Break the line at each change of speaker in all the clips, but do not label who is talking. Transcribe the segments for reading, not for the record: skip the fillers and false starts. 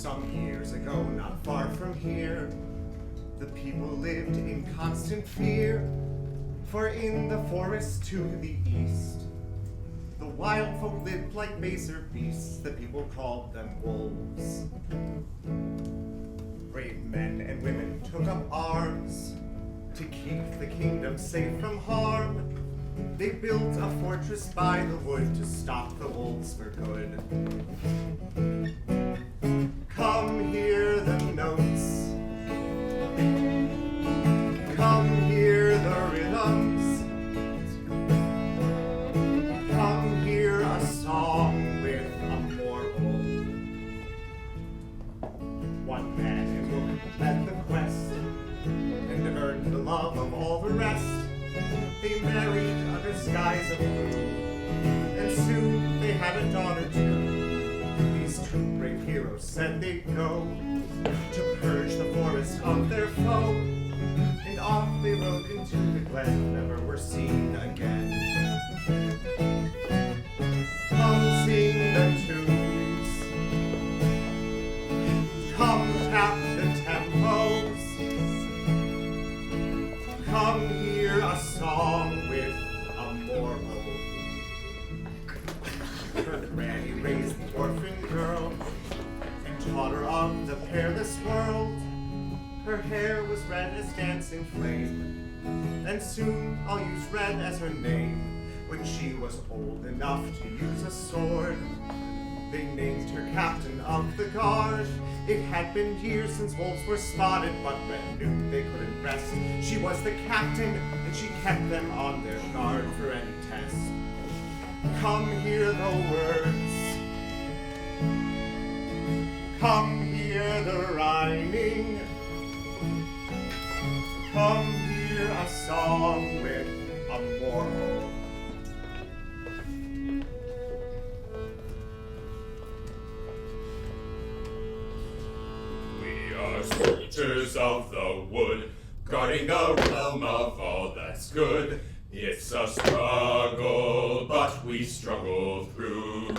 Some years ago, not far from here, the people lived in constant fear, for in the forest to the east, the wild folk lived like baser beasts. The people called them wolves. Brave men and women took up arms to keep the kingdom safe from harm. They built a fortress by the wood to stop the wolves for good. Come hear the notes. Come hear the rhythms. Come hear a song with a moral. One man and woman led the quest and earned the love of all the rest. They married under skies of blue, and soon they had a daughter too. These two brave heroes said they'd go to purge the forest of their foe, and off they rode into the glen, never were seen again. Come sing the tunes, come tap the tempos, come hear a song with a moral. Her granny raised the orphan girl and taught her of the peerless world. Her hair was red as dancing flame, and soon I'll use red as her name. When she was old enough to use a sword, they named her captain of the guard. It had been years since wolves were spotted, but men knew they couldn't rest. She was the captain, and she kept them on their guard for any test. Come hear the words. Come hear the rhyming. Come hear a song with a moral.
We are soldiers of the wood, guarding the realm of all that's good. It's a struggle, but we struggle through.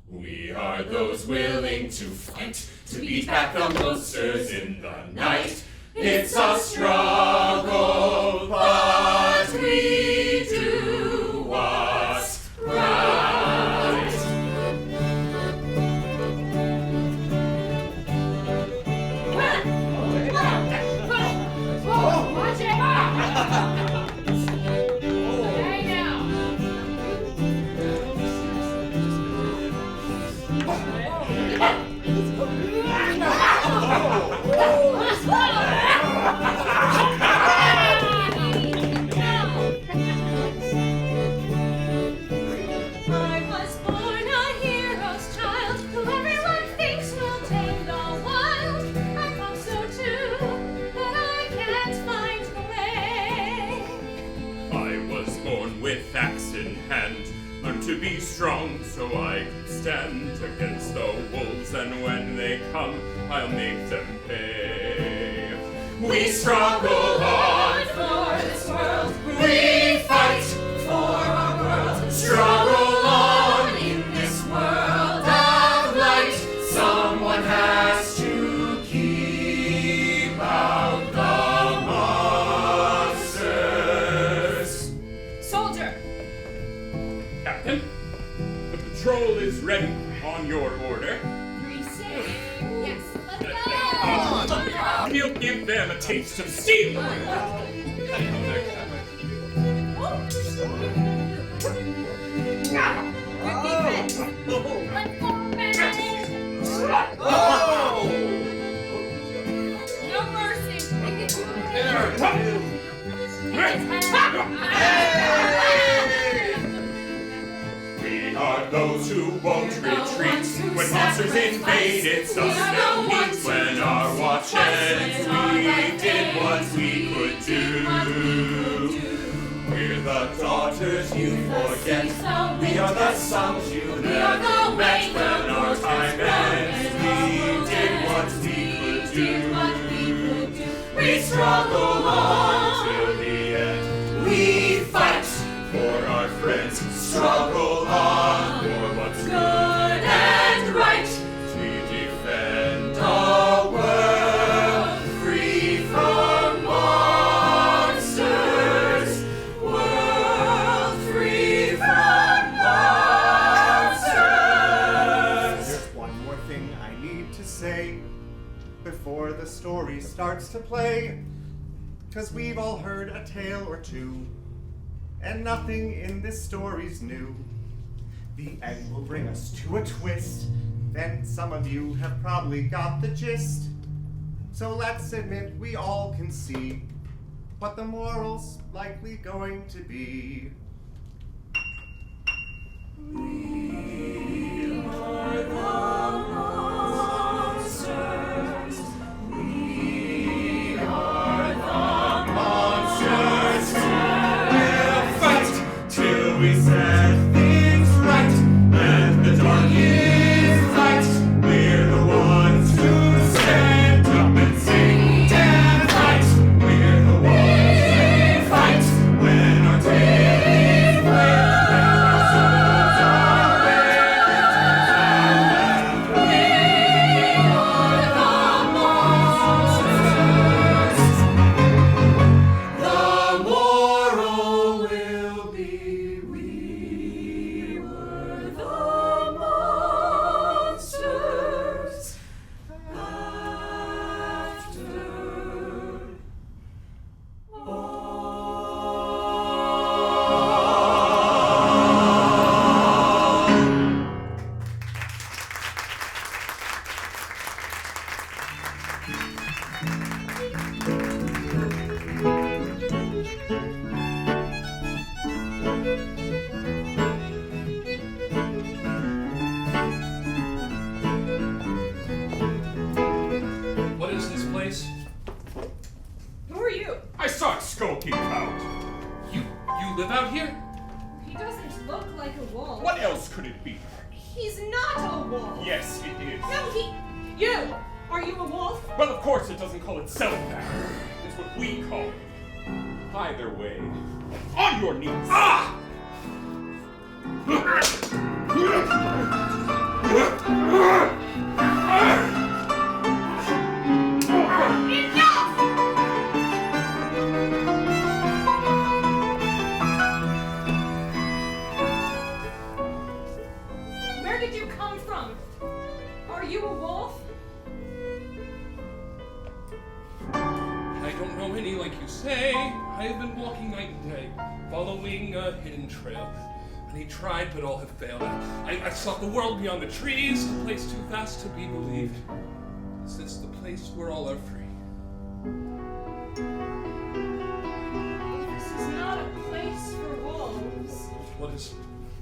We are those willing to fight, to beat back the monsters in the night. It's a struggle, but we do what's right.
Watch it!
I was born a hero's child, who everyone thinks will tame the wild. I thought so too, but I can't find the way.
I was born with axe in hand, learned to be strong so I could stand against the wolves, and when they come, I'll make them pay. We struggle on
For this world,
we fight
for our world,
struggle on
in this world of light.
Someone has to keep out the monsters.
Soldier!
Captain, the patrol is ready on your order.
Yes, let's go!
We'll give them a taste of steel.
Let's go, no mercy!
We are those who won't retreat. When monsters invade, it's us they'll meet. When our watch ends, we did what we could do. We're the daughters you forget. We are the sons you never met. When our time ends, we did what we could do. We struggle on till the end. We fight for our friends. Struggle on for what's good and right. We defend
parts to play, 'cause we've all heard a tale or two, and nothing in this story's new. The end will bring us to a twist, then some of you have probably got the gist. So let's admit we all can see what the moral's likely going to be.
We are the monsters. We are the monsters.
We'll fight till we set things right, and the dark is light. We're the ones who stand up and sing and fight. We're the ones who fight when our days play.
But all have failed. I sought the world beyond the trees, a place too vast to be believed. Is this the place where all are free?
This is not a place for wolves.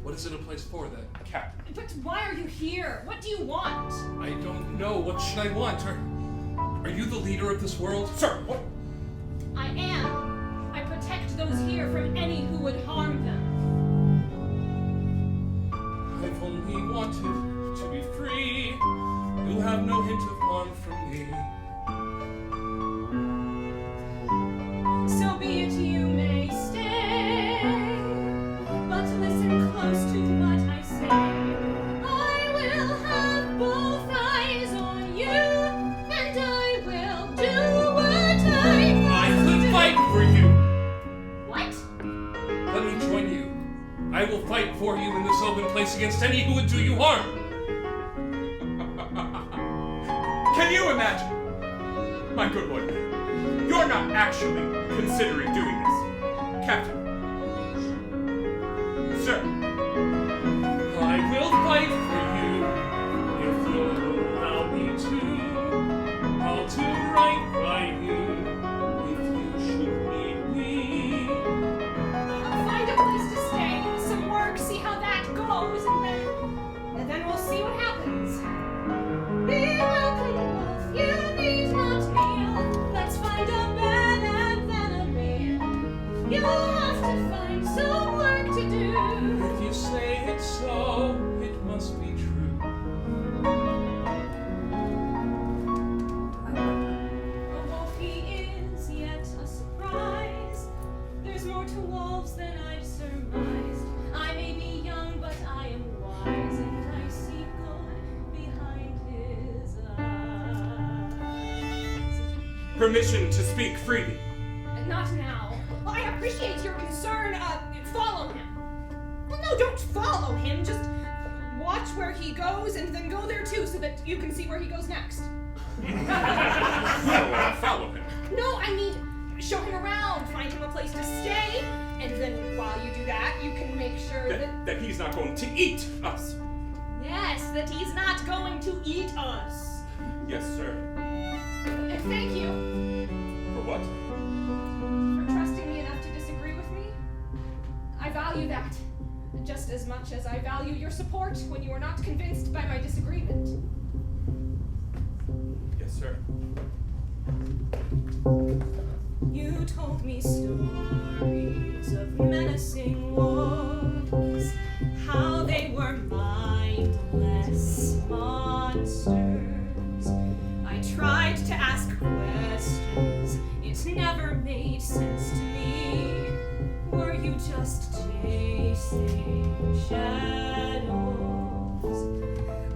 What is it a place for then?
Captain.
But why are you here? What do you want?
I don't know. What should I want? Are you the leader of this world?
Sir, what?
I am. I protect those here from any who would harm them.
I've only wanted to be free. You'll have no hint of harm from me.
So be it, you may stay, but listen close to what I say. I will have both eyes on you, and I will do what I must
I could
do.
fight for you.
What?
Let me join you. I will fight for you in this open place against any who would do you harm.
Can you imagine? My good lord, you're not actually considering doing this. Captain. Sir.
I will fight for you if you'll allow me to. I'll do right by you if you should need me.
I'll find a place to stay, some work, see how that goes, and then we'll see what happens. Be welcome, wolf, you need not kneel. Let's find a bed and then a meal. You'll have to find some work to do.
If you say it's so, it must be true.
A wolf he is, yet a surprise. There's more to wolves than I'd surmised. I may be young, but I am wise, and I see good behind his eyes.
Permission to speak freely.
Not now. I appreciate your concern. Follow him. Well, no, don't follow him. Just watch where he goes and then go there too so that you can see where he goes next.
Well, follow him.
No, I mean, show him around, find him a place to stay, and then while you do that, you can make sure
that he's not going to eat us.
Yes, that he's not going to eat us.
Yes, sir.
Thank you.
For what?
For trusting me enough to disagree with me. I value that, just as much as I value your support when you are not convinced by my disagreement.
Yes, sir.
You told me stories of menacing wolves, how they were mindless monsters. I tried to ask questions, it never made sense to me. Were you just chasing shadows?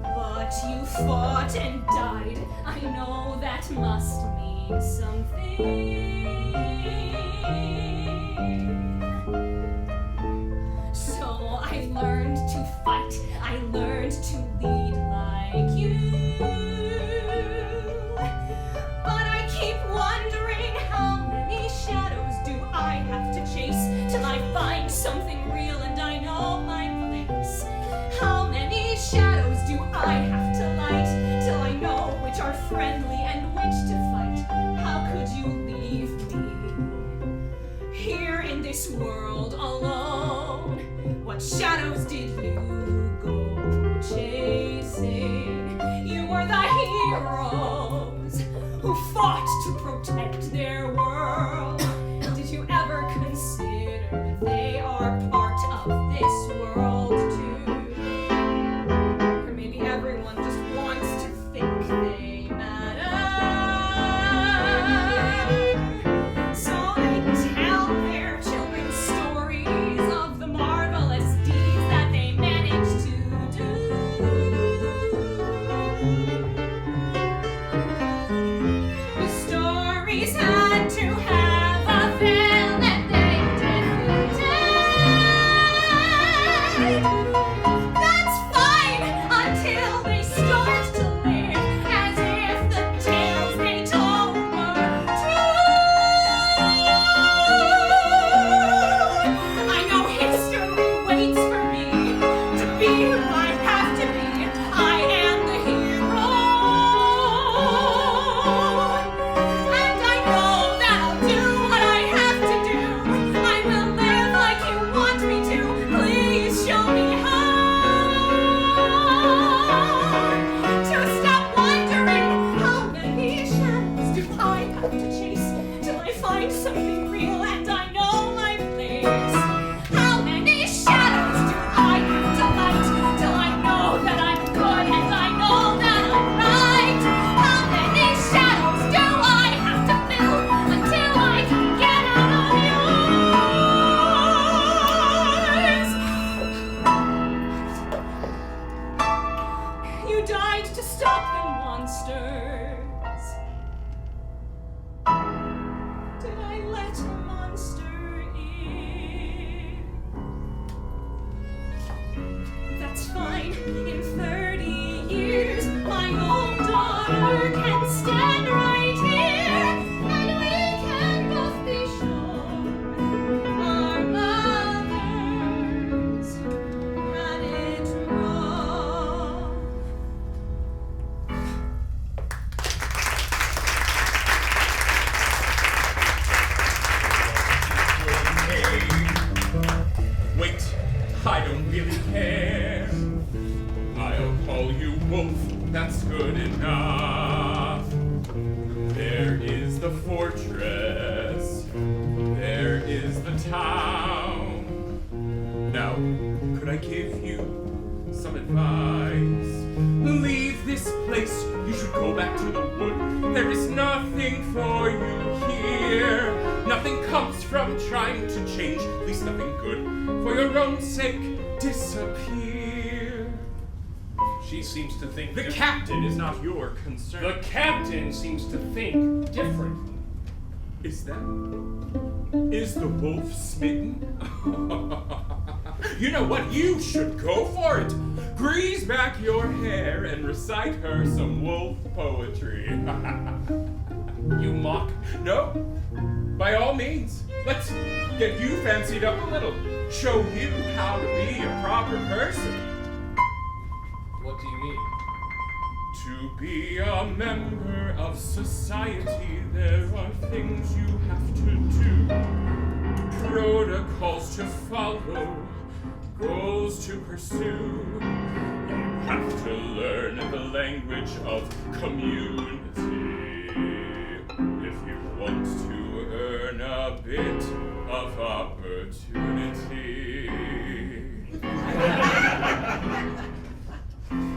But you fought and died, I know that must mean something. So I learned to fight, I learned to lead like you. But I keep wondering how many shadows do I have to chase till I find something real and I know my place. How many shadows do I have to light till I know which are friendly and which to fight? How could you leave me here in this world alone? What shadows did you go chasing? You were the heroes who fought to protect their world. Did you ever consider they are part of this world too? Or maybe everyone just wants to think they matter. So they tell their children stories of the marvelous deeds that they managed to do. The stories had to have a villain they defeated. That's fine until they start to live as if the tales they told were true. I know history waits for me to be who I have to be. I am the hero. And I know that I'll do what I have to do. I will live like you want me to. Please show me how to stop wondering how many shadows do I have to chase till I find something real and I know my place. How many shadows do I have to light till I know that I'm good and I know that I'm right? How many shadows do I have to fill until I can get out of yours? You died to stop the monsters. Did I let a monster in? That's fine. In 30 years, my old daughter can stand right here, and we can both be sure our mothers had it wrong.
Wait, I don't really care. I'll call you Wolf, that's good enough. There is the fortress, there is the town. Now, could I give you some advice? Leave this place, you should go back to the wood. There is nothing for you here. Nothing comes from trying to change, at least nothing good. For your own sake, disappear.
She seems to think
The captain is not your concern.
The captain seems to think differently.
Is the wolf smitten? You know what? You should go for it. Grease back your hair and recite her some wolf poetry.
You mock?
No. By all means, let's get you fancied up a little. Show you how to be a proper person.
What do you mean?
To be a member of society, there are things you have to do. Protocols to follow, goals to pursue. You have to learn the language of community if you want to earn a bit of opportunity.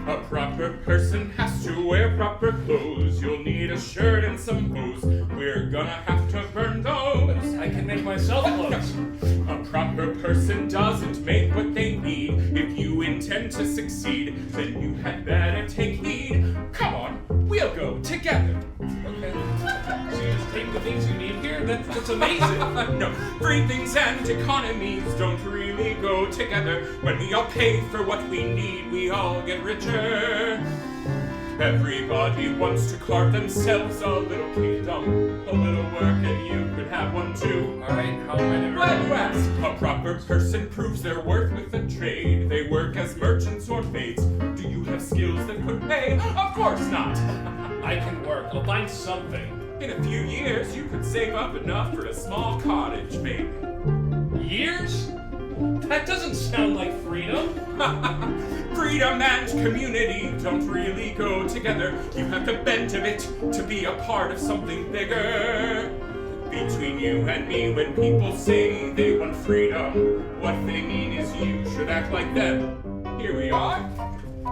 A proper person has to wear proper clothes. You'll need a shirt and some hose. We're gonna have to burn those.
I can make myself clothes.
A proper person doesn't make what they need. If you intend to succeed, then you had better take heed. Come on, we'll go together.
Okay. So you just take the things you need here? That's amazing.
No, free things and economies don't really go together. When we all pay for what we need, we all get richer. Everybody wants to carve themselves a little kingdom, a little work, and you could have one too.
All right, how am I never...
Glad you asked. A proper person proves their worth with a trade. They work as merchants or maids. Do you have skills that could pay? Of course not.
I can work. I'll find something.
In a few years, you could save up enough for a small cottage, maybe.
Years? That doesn't sound like freedom.
Freedom and community don't really go together. You have to bend a bit to be a part of something bigger. Between you and me, when people say they want freedom, what they mean is you should act like them. Here we are.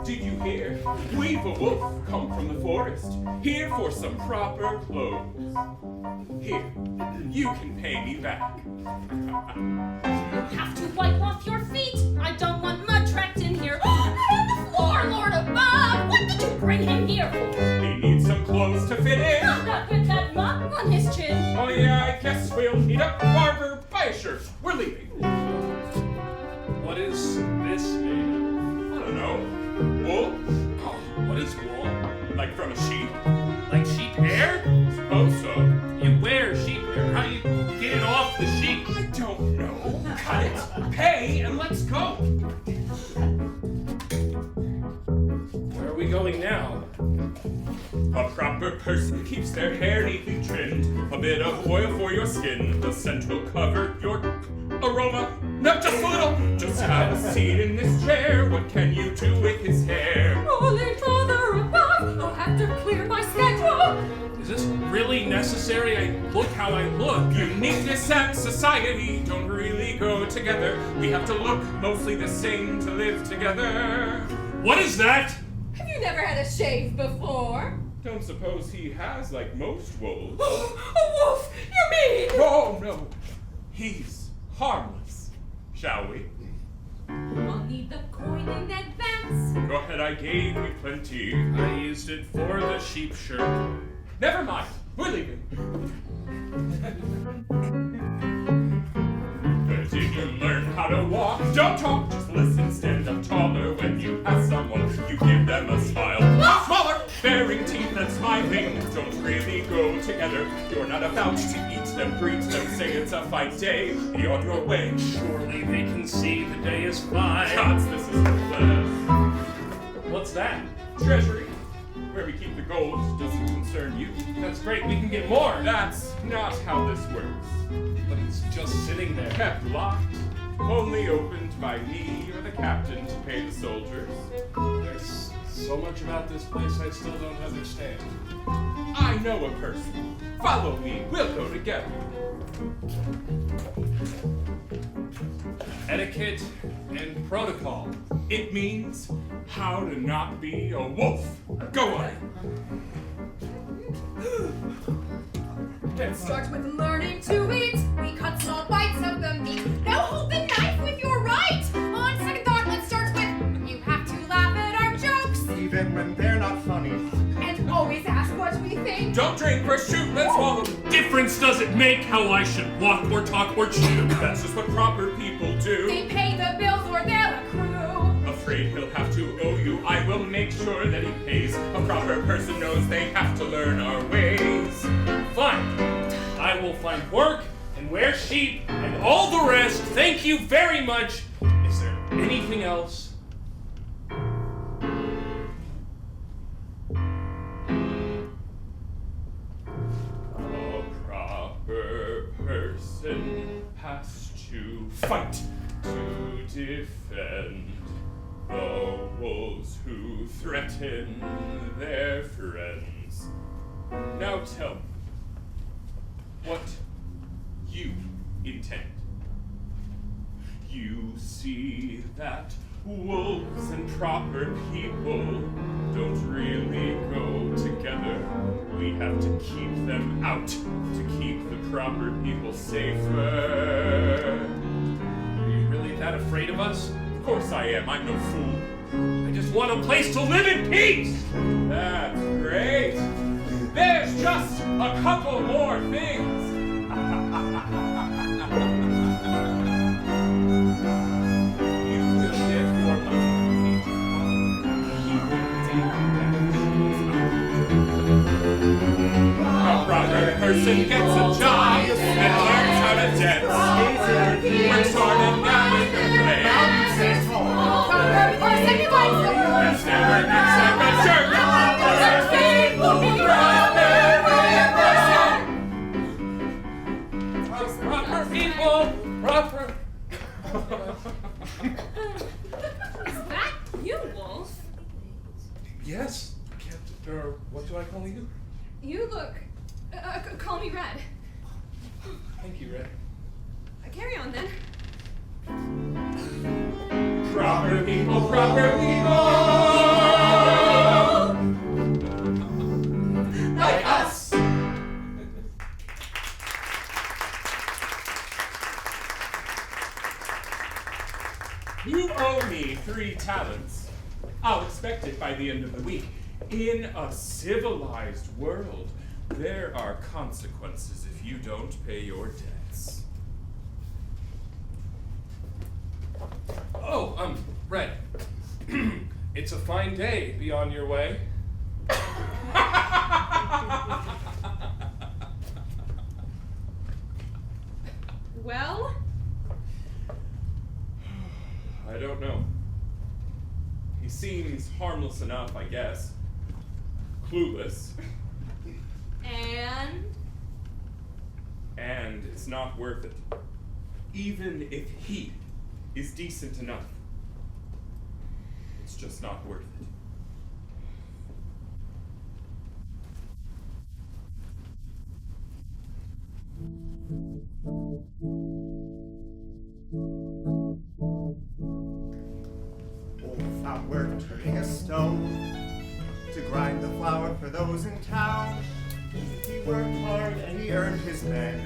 Did you hear? We've a wolf come from the forest, here for some proper clothes. Here, you can pay me back.
You have to wipe off your feet. I don't want mud tracked in here. Not on the floor, Lord above. What did you bring him here for?
He needs some clothes to fit in.
Not with that mop on his chin.
Oh yeah, I guess we'll need a barber. Buy a shirt. We're leaving.
What is this made of?
I don't know. Wool?
Oh, what is wool?
Like from a sheep?
Like sheep hair?
Suppose so.
You wear sheep hair. How do you get it off the sheep?
I don't know. Cut it, pay, and let's go.
Where are we going now?
A proper person keeps their hair neatly trimmed. A bit of oil for your skin. The scent will cover your aroma. Not just a little. Just have a seat in this chair. What can you do with his hair?
Holy Father above, I'll have to clear my schedule.
Is this really necessary? Look how I look.
Uniqueness and society don't really go together. We have to look mostly the same to live together.
What is that?
Have you never had a shave before?
Don't suppose he has like most wolves.
A wolf! You mean?
Oh no, he's harmless. Shall we?
I'll need the coin in advance.
Go ahead, I gave you plenty.
I used it for the sheep shirt.
Never mind, we're leaving. Did you learn how to walk? Don't talk, just listen. Stand up taller when you pass someone. You give them a smile. Smaller! Baring teeth and smiling don't really go together. You're not about to eat them, greet them, say it's a fine day. Be on your way.
Surely they can see the day is fine.
Gods, this is hopeless.
What's that?
Treasury, where we keep the gold, doesn't concern you.
That's great. We can get more.
That's not how this works.
But it's just sitting there.
Kept locked, only opened by me or the captain to pay the soldiers.
There's so much about this place I still don't understand.
I know a person. Follow me, we'll go together.
Etiquette and protocol.
It means how to not be a wolf. Go on.
It starts with learning to eat. We cut small bites of the meat. Now hold the knife with your right. On second thought, let's start with you have to laugh at our jokes.
Even when they're not funny.
And always ask what we think.
Don't drink or shoot, let's swallow.
Difference does it make how I should walk or talk or chew?
That's just what proper people do.
They pay the bills or they'll accrue.
Afraid he'll have to owe you. I will make sure that he pays. A proper person knows they have to learn our ways.
and work and wear sheep and all the rest. Thank you very much. Is there anything else? A proper person has to fight to defend the wolves who threaten their friends. Now tell me what you intend. You see that wolves and proper people don't really go together. We have to keep them out to keep the proper people safer. Are you really that afraid of us? Of course I am. I'm no fool. I just want a place to live in peace. That's great. There's just a couple more things. You will live your life. A proper person gets a job and learns how to dance. Works hard and never complains.
Proper person who likes the world.
That's never gets like a jerk. Proper people, proper.
Is that you, Wolf?
Yes, Captain. Or what do I call you?
You look... call me Red.
Thank you, Red.
Carry on, then.
Proper people, proper people! Like us! You owe me 3 talents. I'll expect it by the end of the week. In a civilized world, there are consequences if you don't pay your debts. Oh, Red. It's a fine day. Be on your way.
Well?
I don't know. He seems harmless enough, I guess. Clueless. And it's not worth it. Even if he is decent enough, it's just not worth it.
Wolf found work turning a stone to grind the flour for those in town. He worked hard and he earned his bed.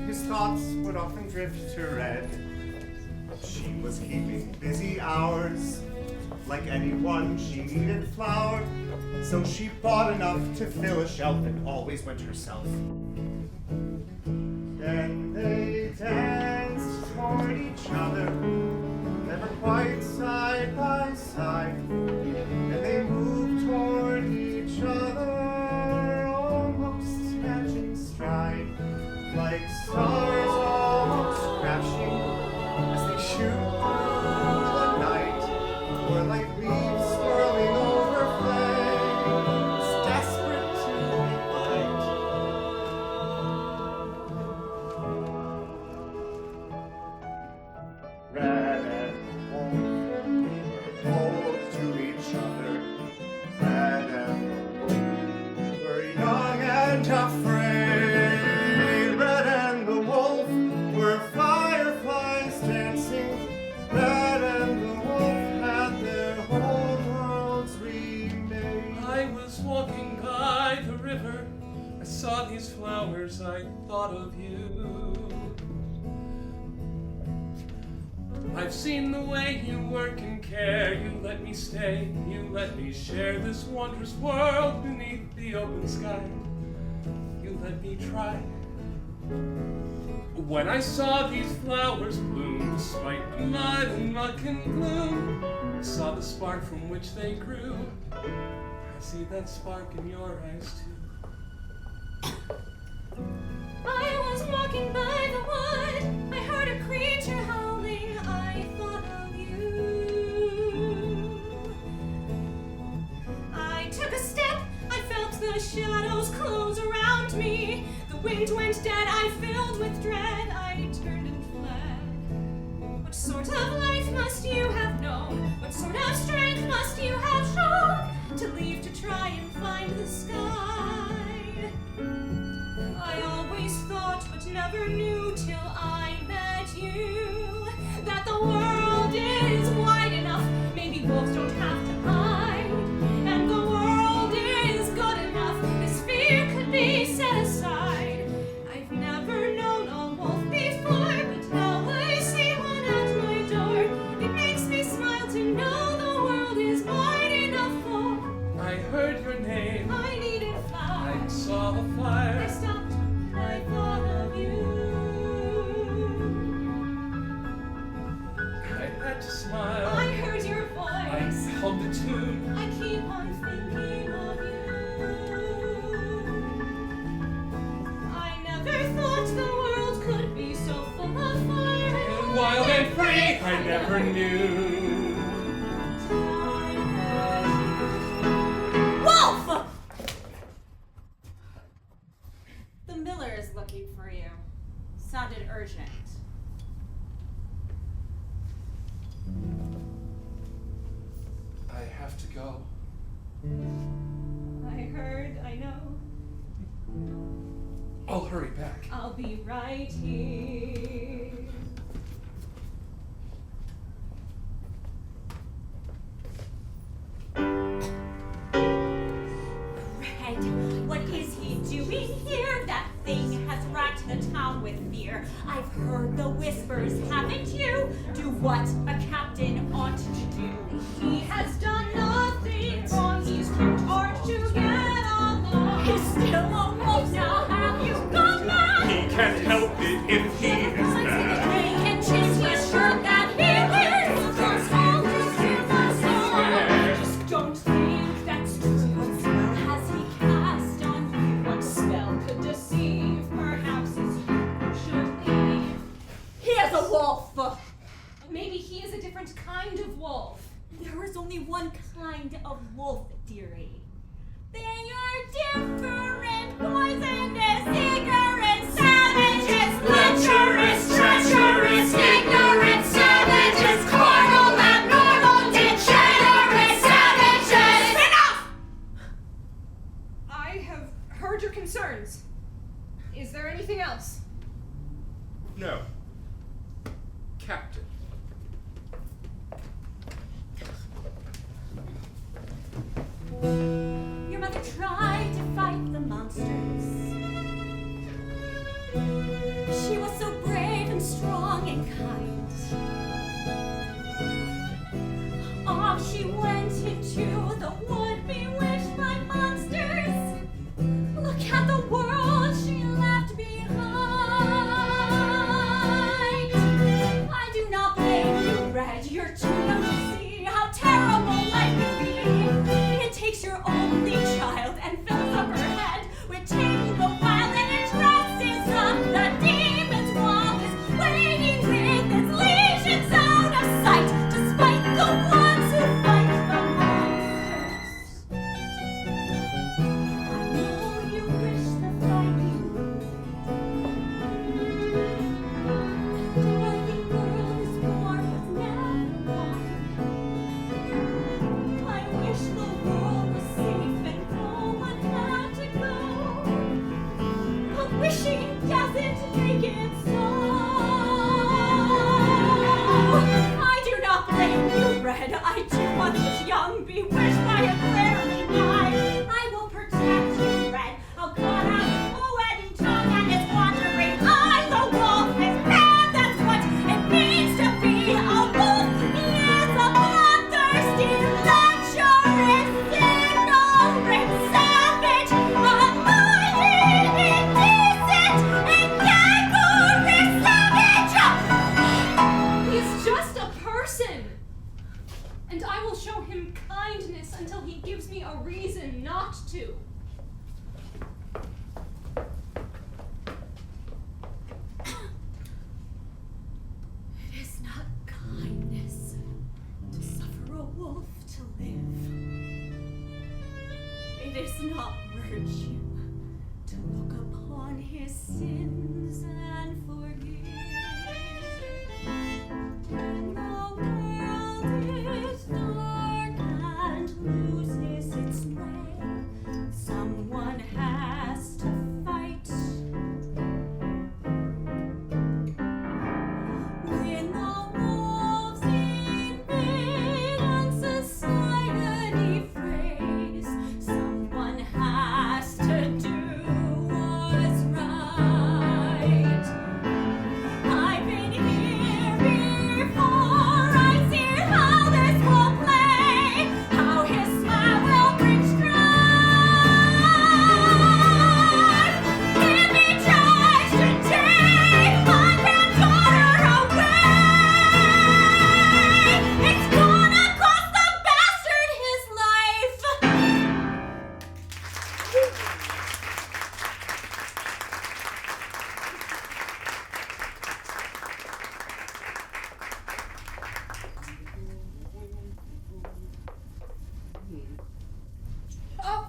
His thoughts would often drift to Red. She was keeping busy hours. Like anyone, she needed flour, so she bought enough to fill a shelf and always went herself. Then they danced toward each other, never quite side by side. And they moved toward each other, almost catching stride, like stars almost crashing as they shoot through the night, or like leaves swirling over flames, desperate to ignite. Red and Wolf were cold to each other. Red and Wolf were young and afraid. Red and the Wolf were fireflies dancing. Red and the Wolf had their whole worlds remade.
I was walking by the river. I saw these flowers. I thought of you. I've seen the way you work and care. You let me stay. You let me share this wondrous world beneath the open sky. You let me try. When I saw these flowers bloom, despite the mud and muck and gloom, I saw the spark from which they grew. I see that spark in your eyes too.
I was was walking by the wood, I heard a creature howling, I thought of you. I took a step, I felt the shadows close around me. The wind went dead, I filled with dread, I turned and fled. What sort of life must you have known? What sort of strength must you have shown to leave to try and find the sky? I always thought but never knew till I met you that the world is wide enough, maybe wolves don't have to hide, and the world is good enough, this fear could be set aside. I've never known a wolf before, but now I see one at my door. It makes me smile to know the world is wide enough for.
I heard your name.
I needed flowers.
I saw the fire.
I stopped. I thought of you.
I had to smile.
I heard your voice.
I hummed a tune.
I keep on thinking of you. I never thought the world could be so full of fire
And wild and free, I never knew.
Wolf! The miller is looking for you. Sounded urgent.
I have to go.
I heard, I know.
I'll hurry back.
I'll be right here.
Red, what is he doing here? That thing has racked the town with fear. I've heard the whispers, haven't you? Do what a captain ought to do.
He has done nothing wrong. He's too hard to get along.
He's still a wolf now. Have you gone mad?
He can't help it if he is bad.
He can change his shirt that he wears. Just hold his
Just don't think that's true.
What spell has he cast on you?
What spell could deceive? Perhaps it's you who should leave.
He is a wolf!
Maybe he is a different kind of wolf.
There is only one kind of wolf, dearie. They are different, poisonous, ignorant, savages, lecherous, treacherous, ignorant, savages, carnal, abnormal, degenerate, savages! Enough!
I have heard your concerns. Is there anything else?
No. Captain.
Your mother tried to fight the monsters. She was so brave and strong and kind. Off she went into the wood bewitched by monsters. Look at the world she left behind. I do not blame you, Red. You're too young to see how terrible life can be. It takes your only child and fills up her head with tangled wild and it dresses up the demon's wall is waiting with its legions out of sight to spite the ones who fight the monsters. I know you wish the fighting would. Darling girl, this war was never won. I wish the world was safe and no one had to go. But wishing doesn't make it so. I do not blame you, Red. I too once was young, bewitched by a fairy eye. I will protect you, Red. I'll cut out a wedding tongue and its wandering eye. The wolf is bad, that's what it means to be a wolf. He is a bloodthirsty, lecherous, ignorant savage, a lying, indecent, and gangrenous savage!
He's just a person. And I will show him kindness until he gives me a reason not to.
to live. It is not virtue to look upon his sins and forgive. When the world is dark and loses its way, someone has to fight. When the wolves invade and society frays, someone has to do what's right. I've been here before, I see how this will play, how his smile will bring strife. If he tries to take my granddaughter away, it's gonna cost the bastard his life.
Oh,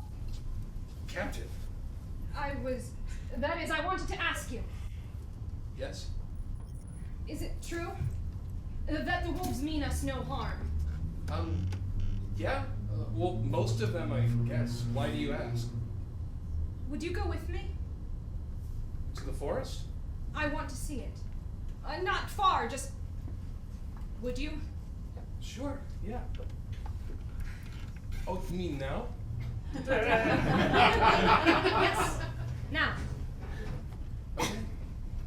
Captain.
I wanted to ask you,
Yes?
is it true that the wolves mean us no harm?
Yeah. Well, most of them, I guess. Why do you ask?
Would you go with me?
To the forest?
I want to see it. Not far, just... Would you?
Sure, yeah. Oh, you mean now?
Yes. Now.
Okay.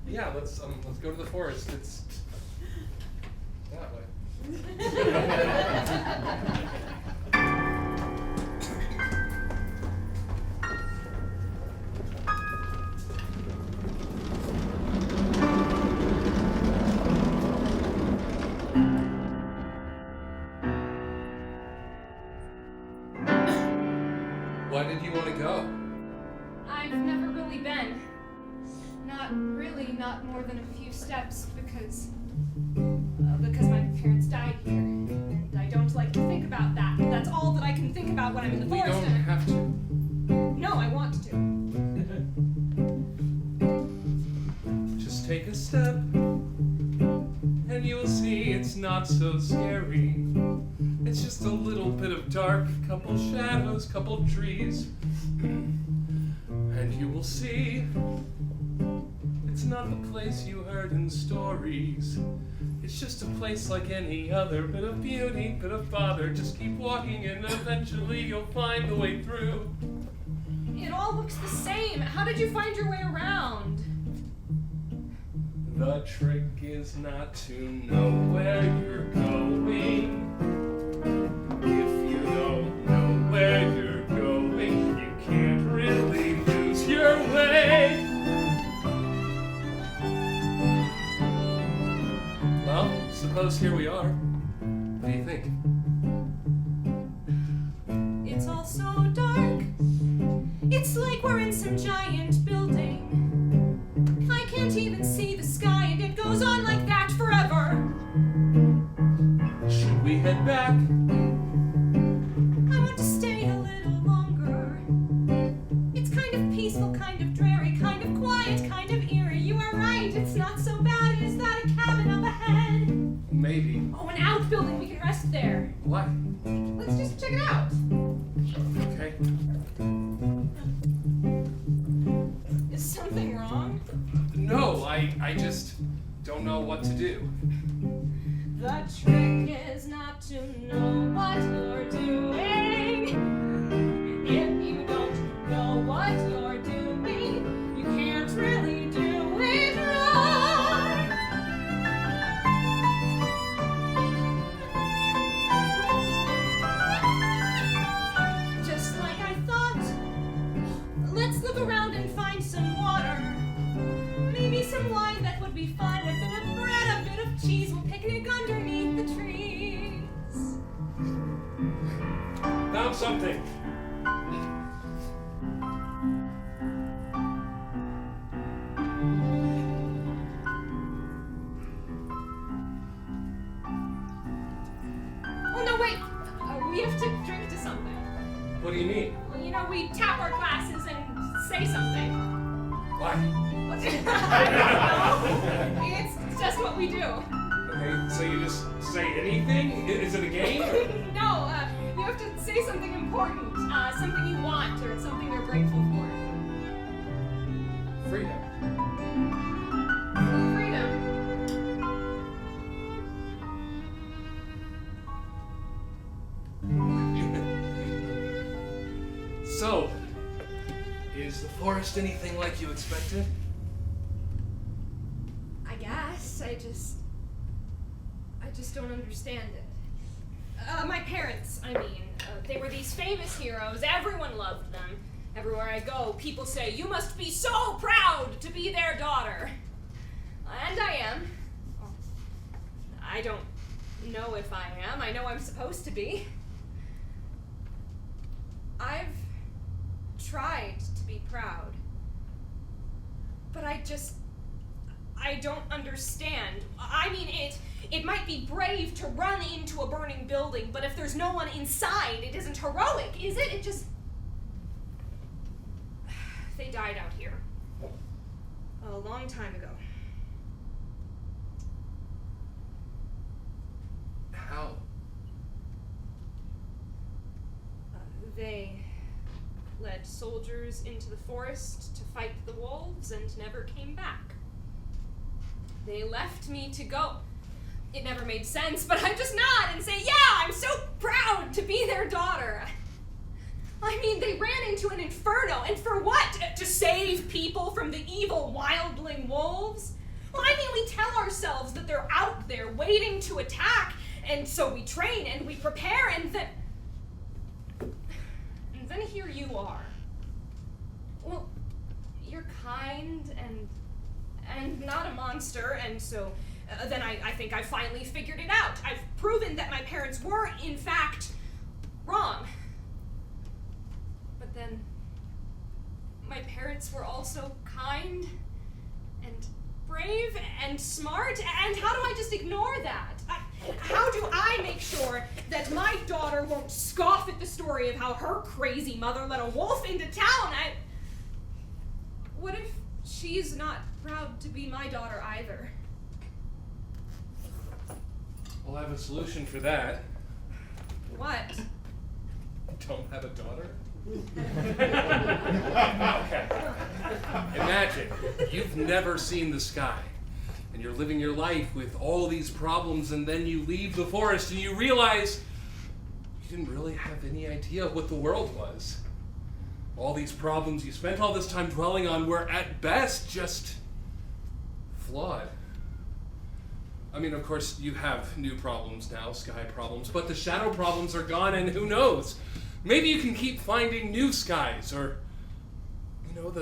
Yeah, let's go to the forest. It's that way. Why did you want to go?
I've never really been. Not more than a few steps because my parents died here. And I don't like to think about that. That's all that I can think about when I'm in the
We
forest.
don't have to.
No, I want to.
Just take a step, and you'll see it's not so scary. It's just a little bit of dark, couple shadows, couple trees. And you will see it's not the place you heard in stories. It's just a place like any other. Bit of beauty, bit of bother. Just keep walking and eventually you'll find the way through.
It all looks the same. How did you find your way around?
The trick is not to know where you're going. If you don't know where you're going, you can't really lose your way. Well, suppose here we are. What do you think?
It's all so dark. It's like we're in some giant building. I can't even see the sky, and it goes on like that forever.
Should we head back?
I want to stay a little longer. It's kind of peaceful, kind of dreary, kind of quiet, kind of eerie. You are right, it's not so bad. Is that a cabin up ahead?
Maybe.
Oh, an outbuilding. We can rest there.
What?
Let's just check it out.
Okay.
Is something wrong?
No, I just don't know what to do.
The trick is not to know what you're doing. If you don't know what you're doing, you can't really do it right. Just like I thought, let's look around and find some water. Maybe some wine that would be fine. A bit of bread, a bit of cheese. We'll picnic underneath the trees.
Found something.
Oh no, wait! We have to drink to something.
What do you mean?
Well, you know, we tap our glasses and say something.
Why?
It's just what we do.
Okay, so you just say anything? Is it a game?
No, you have to say something important, something you want, or something you're grateful for.
Freedom.
Freedom.
So, is the forest anything like you expected?
I guess. I just don't understand it. My parents, I mean, they were these famous heroes. Everyone loved them. Everywhere I go, people say, "You must be so proud to be their daughter." And I am. Well, I don't know if I am. I know I'm supposed to be. I've tried to be proud. But I don't understand. I mean, it might be brave to run into a burning building, but if there's no one inside, it isn't heroic, is it? It just... They died out here. A long time ago.
How?
They led soldiers into the forest to fight the wolves and never came back. They left me to go. It never made sense, but I just nod and say, yeah, I'm so proud to be their daughter. I mean, they ran into an inferno, and for what? To save people from the evil wildling wolves? Well, I mean, we tell ourselves that they're out there waiting to attack, and so we train and we prepare, and then here you are. Well, you're kind and not a monster, and so then I think I finally figured it out. I've proven that my parents were, in fact, wrong. But then my parents were also kind and brave and smart, and how do I just ignore that? How do I make sure that my daughter won't scoff at the story of how her crazy mother let a wolf into town? What if she's not proud to be my daughter either?
We'll have a solution for that.
What?
Don't have a daughter? Okay. Imagine you've never seen the sky, and you're living your life with all these problems, and then you leave the forest and you realize you didn't really have any idea what the world was. All these problems you spent all this time dwelling on were at best just flawed. I mean, of course, you have new problems now, sky problems, but the shadow problems are gone, and who knows? Maybe you can keep finding new skies, or, you know,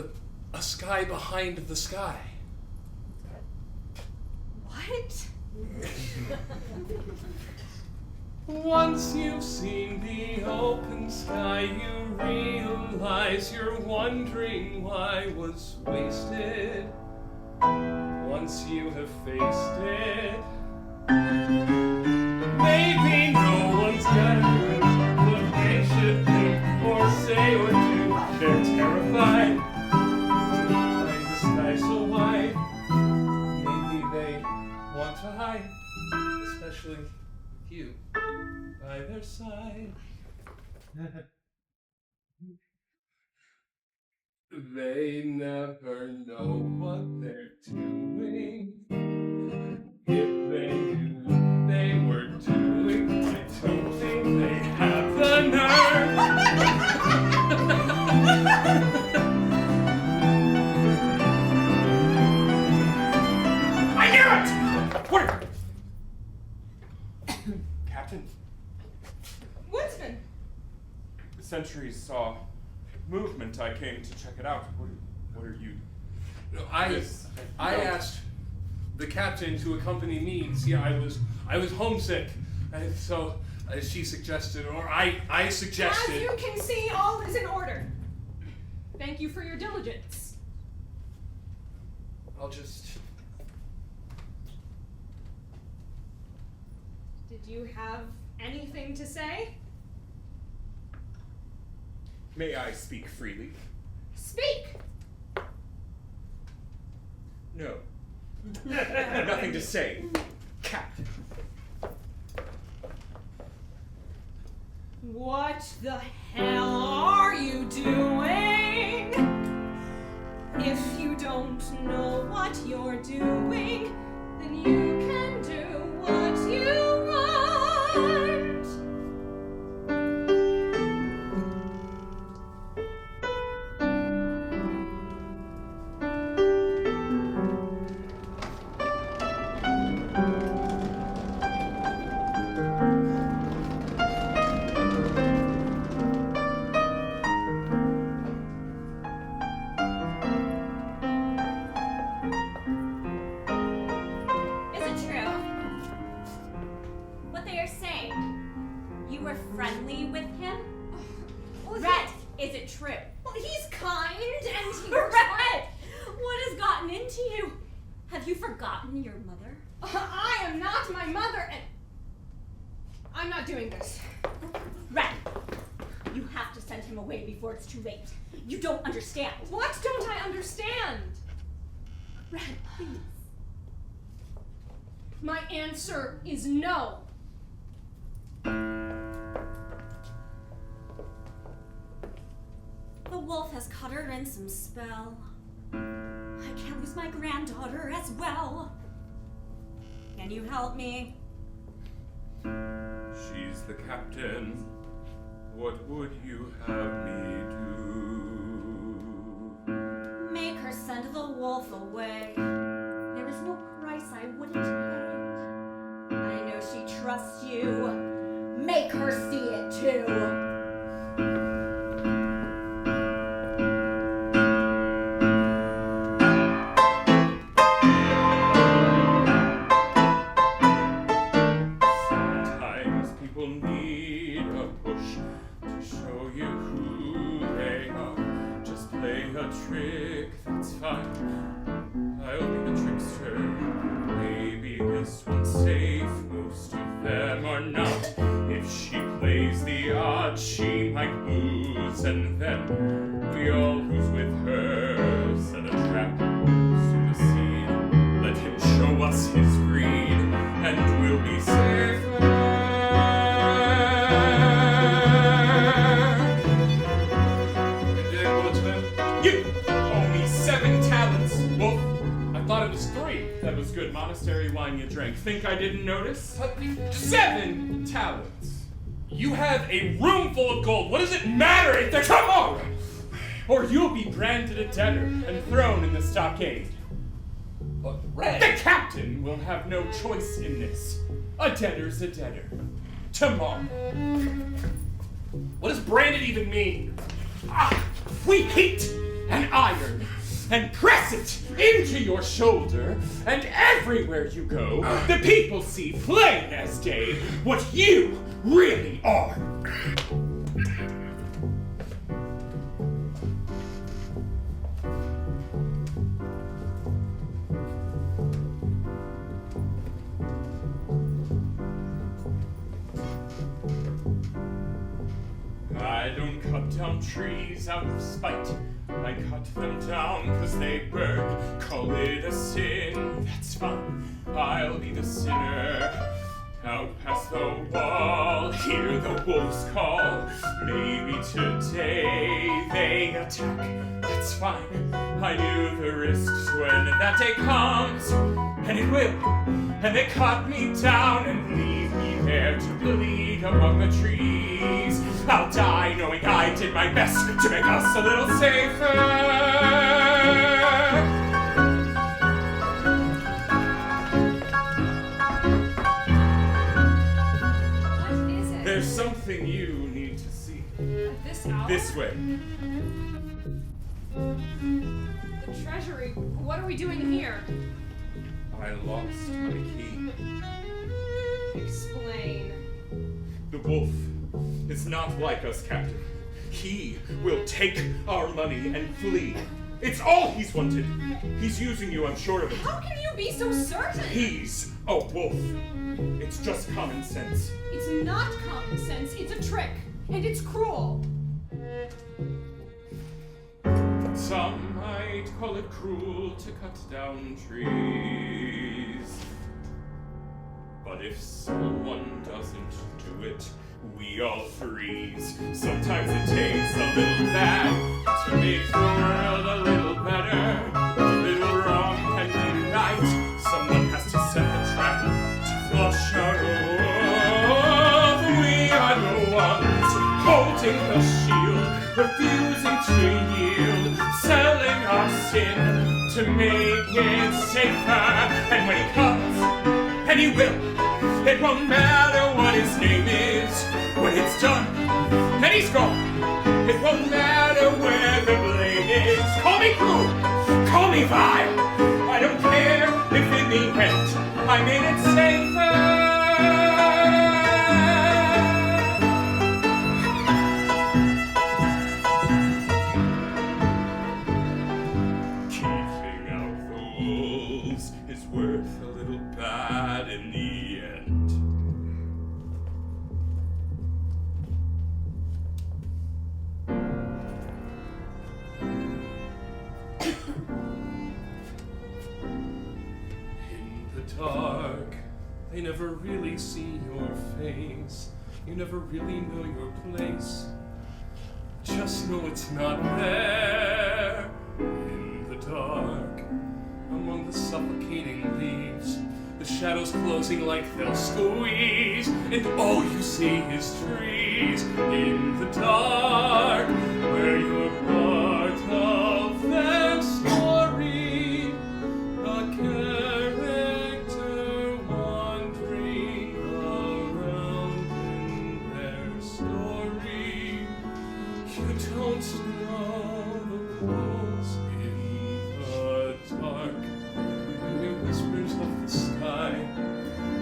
a sky behind the sky.
What?
Once you've seen the open sky, you realize you're wondering why was wasted. Once you have faced it, maybe no one's got you what they should think or say or do. They're terrified by the sky so wide. Maybe they want to hide, especially with you by their side. They never know what they're doing. If they knew they were doing, I don't think they have the nerve. I knew it! What?
Captain,
Woodsman!
the sentries saw movement. I came to check it out. What are you?
No, I asked the captain to accompany me. See, I was homesick, and so she suggested, or I suggested.
As you can see, all is in order. Thank you for your diligence.
I'll just.
Did you have anything to say?
May I speak freely?
Speak!
No. Nothing to say. Captain.
What the hell are you doing? If you don't know what you're doing, then you can do what you want.
Your mother?
I am not my mother, and I'm not doing this.
Red, you have to send him away before it's too late. You don't understand.
What don't I understand?
Red, please.
My answer is no.
The wolf has caught her in some spell. I can't lose my granddaughter as well. Can you help me?
She's the captain. What would you have me do?
Make her send the wolf away. There is no price I wouldn't pay. I know she trusts you. Make her see it too.
And then we all who's with her set a trap to the scene. Let him show us his greed, and we'll be safer. Woodsman, you owe me 7 talents. Wolf, I thought it was 3. That was good monastery wine you drank. Think I didn't notice? 7 talents. You have a room full of gold. What does it matter if they're tomorrow? Or you'll be branded a debtor and thrown in the stockade. But Red, the captain will have no choice in this. A debtor's a debtor. Tomorrow. What does branded even mean? We heat and iron and press it into your shoulder, and everywhere you go, the people see plain as day what you really are. I don't cut down trees out of spite. I cut them down 'cause they burn. Call it a sin, that's fine. I'll be the sinner. Out past the wall, hear the wolves call. Maybe today they attack, that's fine. I knew the risks when that day comes, and it will. And they cut me down and leave me there to bleed among the trees. I'll die knowing I did my best to make us a little safer. There's something you need to see.
At this hour?
This way.
The treasury. What are we doing here?
I lost my key.
Explain.
The wolf is not like us, Captain. He will take our money and flee. It's all he's wanted. He's using you, I'm sure of it.
How can you be so certain?
He's a wolf. It's just common sense.
It's not common sense. It's a trick. And it's cruel.
Some might call it cruel to cut down trees. But if someone doesn't do it, we all freeze. Sometimes it takes a little bad to make the world a little better. A little wrong can be right. Someone has to set the trap to flush our oath. We are the ones holding the shield, refusing to yield, selling our sin to make it safer. And when he comes, and he will, it won't matter what his name is. When it's done, and he's gone, it won't matter where the blame is. Call me cruel, call me vile, I don't care if in the end I made it safer. Keeping out the wolves is worth a little bad in the end.
Dark, they never really see your face. You never really know your place. Just know it's not there. In the dark, among the suffocating leaves, the shadows closing like they'll squeeze, and all you see is trees. In the dark, where you're part of their story, a character wandering around in their story. You don't know the rules in the dark. You hear whispers of the sky.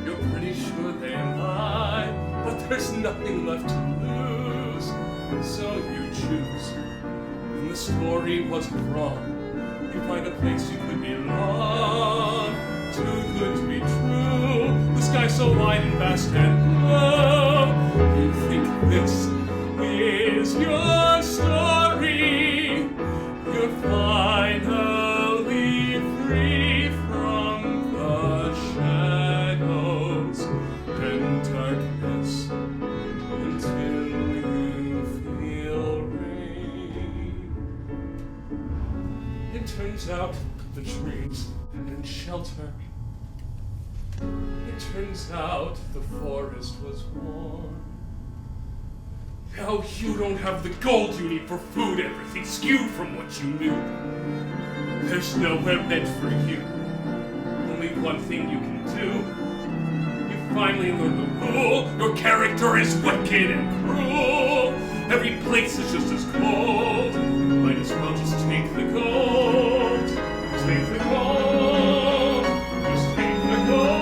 You're pretty sure they lie, but there's nothing left to lose. So you choose. When the story wasn't wrong, you find a place you could belong. Too good to be true. The sky so wide and vast and blue. You think this is your story. You're finally free from the shadows and darkness until you feel rain. It turns out the trees hadn't shelter. It turns out the forest was warm. Now you don't have the gold you need for food, everything's skewed from what you knew. There's nowhere meant for you. Only one thing you can do. You finally learn the rule. Your character is wicked and cruel. Every place is just as cold. Might as well just take the gold. Take the gold. Just take the gold.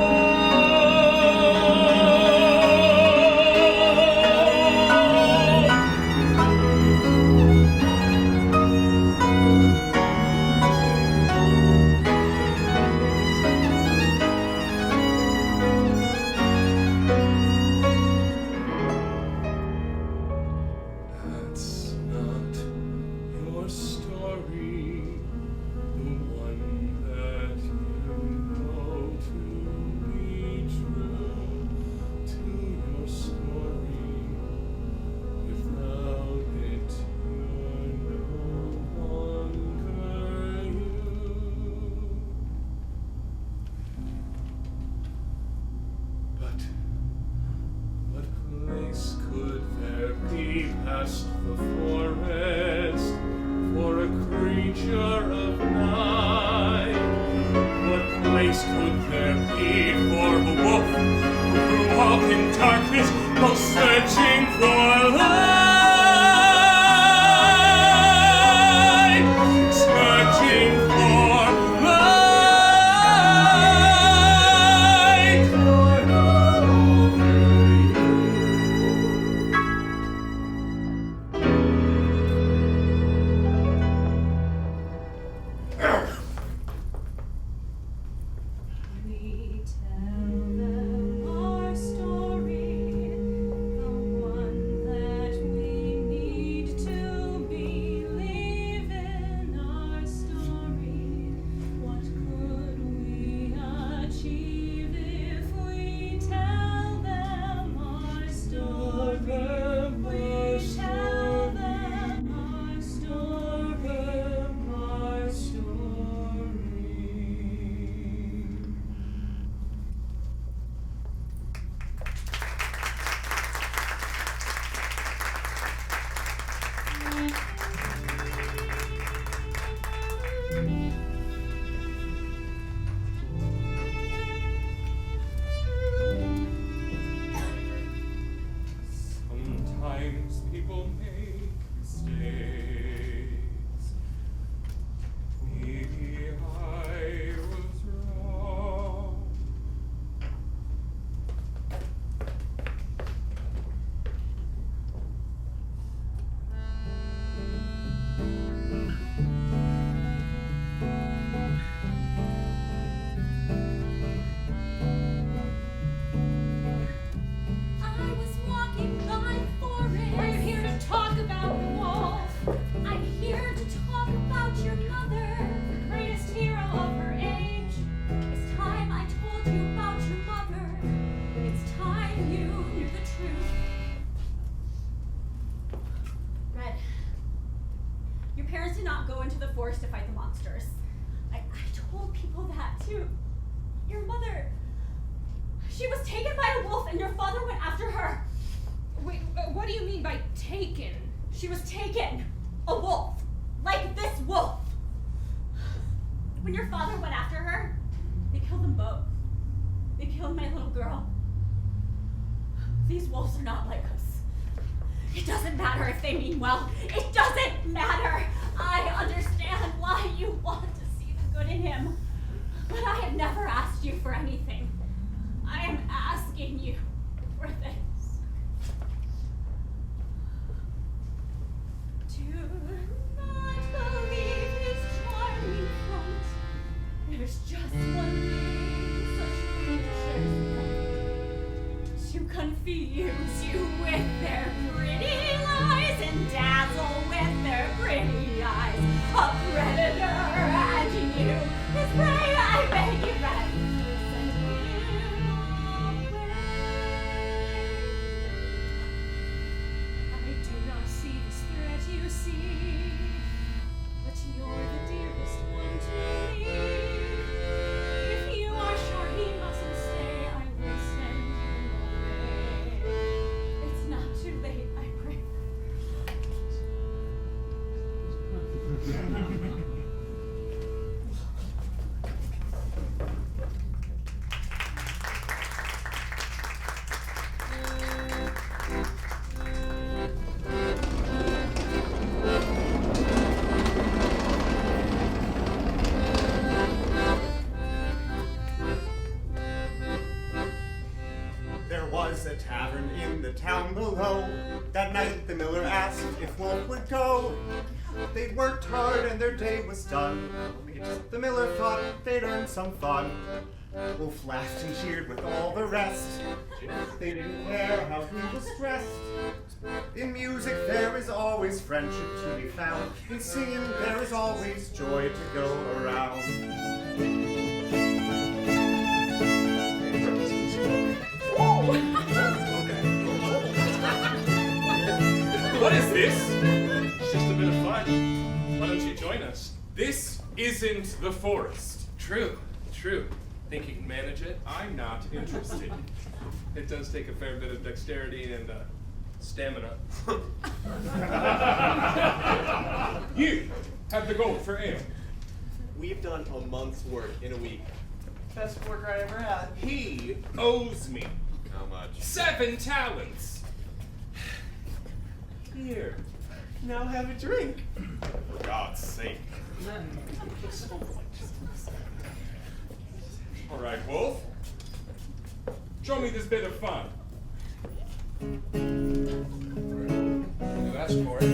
Sometimes people make mistakes. Maybe I was wrong.
I was walking by the forest. Are you here to talk about the wolf? I'm here to talk about your mother, the greatest hero of her age. It's time I told you about your mother. It's time you knew the truth. Red, your parents did not go into the forest to fight the monsters. I told people that too. Your mother, she was taken by a wolf and your father went after her.
Wait, what do you mean by taken?
She was taken. A wolf. Like this wolf. When your father went after her, they killed them both. They killed my little girl. These wolves are not like us. It doesn't matter if they mean well. It doesn't matter. I understand why you want to see the good in him. But I have never asked you for anything. I am asking you for this. Do not believe his charming front. There's just one thing such creatures want. To confuse you with their pretty lies and dazzle with their pretty eyes. A predator and you, his prey, I beg you, red. Send him away. I do not see this threat you see, but you're the dearest one to me. If you are sure he mustn't stay, I will send him away. It's not too late, I pray.
There was a tavern in the town below. That night the miller asked if Wolf would go. They'd worked hard and their day was done. The miller thought they'd earn some fun. Wolf laughed and cheered with all the rest. They didn't care how he was dressed. In music there is always friendship to be found. In singing there is always joy to go around.
What is this? It's just a bit of fun. Why don't you join us? This isn't the forest. True. Think you can manage it? I'm not interested. It does take a fair bit of dexterity and stamina. You have the gold for ale.
We've done a month's work in a week. Best work I ever had.
He owes me
How much?
7 talents.
Here. Now have a drink. For God's sake.
All right, Wolf. Show me this bit of fun. You asked for it.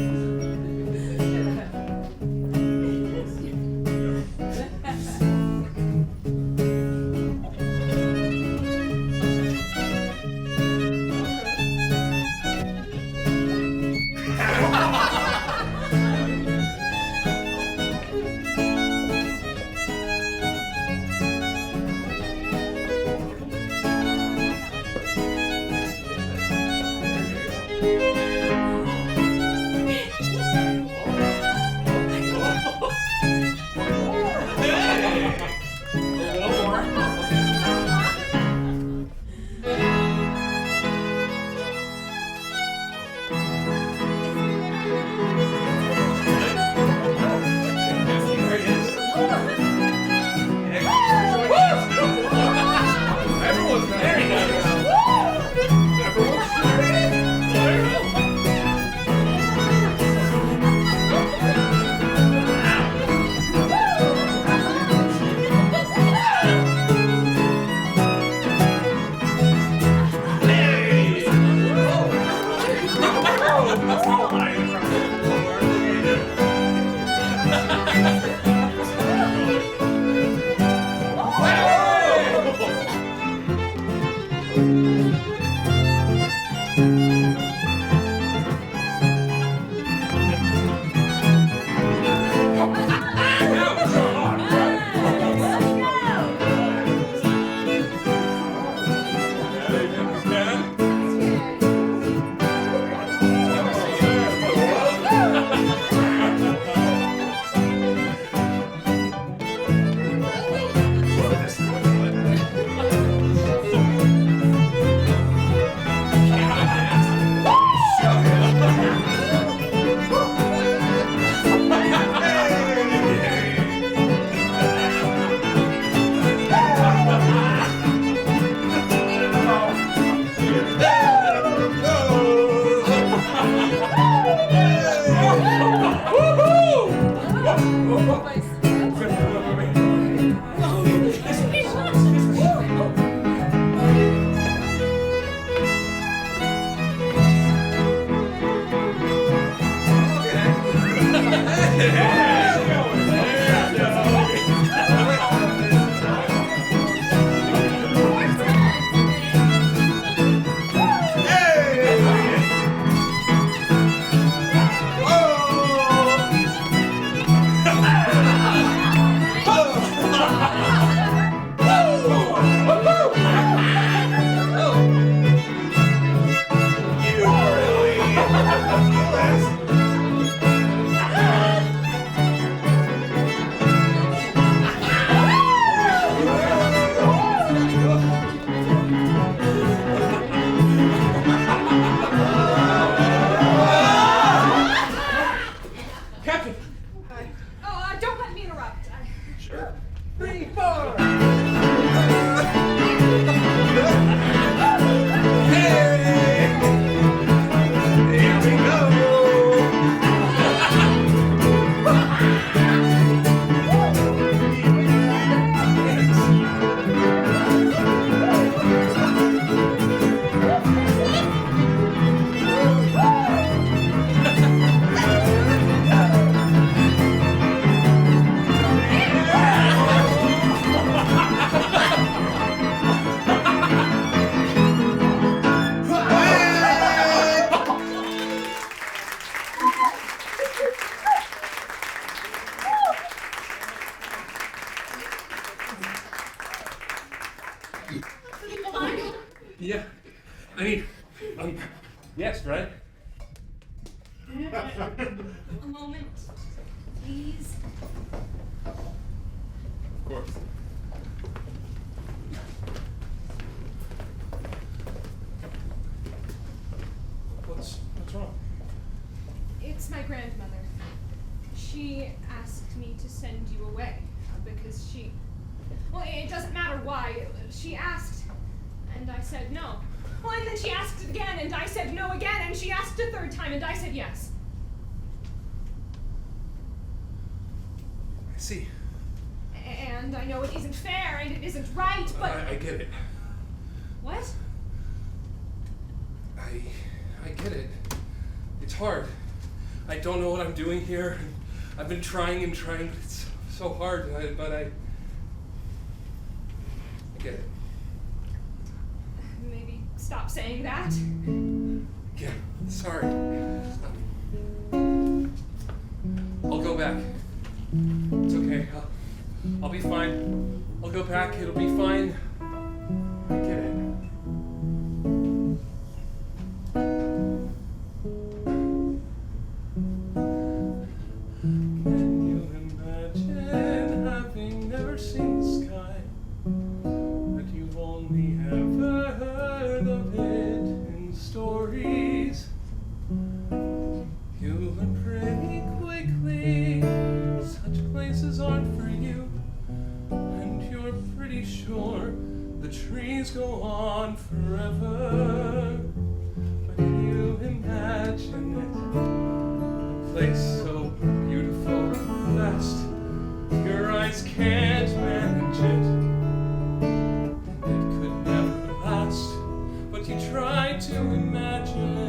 Yeah, I mean, yes, right?
A moment, please.
Of course. What's wrong?
It's my grandmother. She asked me to send you away because she... Well, it doesn't matter why. She asked, and I said no. Well, and then she asked again, and I said no again, and she asked a third time, and I said yes.
I see.
And I know it isn't fair, and it isn't right, but...
I get it.
What?
I get it. It's hard. I don't know what I'm doing here. I've been trying and trying, but it's so hard, but I get it.
Maybe stop saying that.
Yeah, sorry. I'll go back. It's okay. I'll be fine. I'll go back. It'll be fine. I get it. Can you imagine having never seen the sky? That you've only ever heard of it in stories. You learn pretty quickly such places aren't for you, and you're pretty sure the trees go on forever. But you imagine it, a place so beautiful and vast, your eyes can't manage it, and it could never last. But you try to imagine.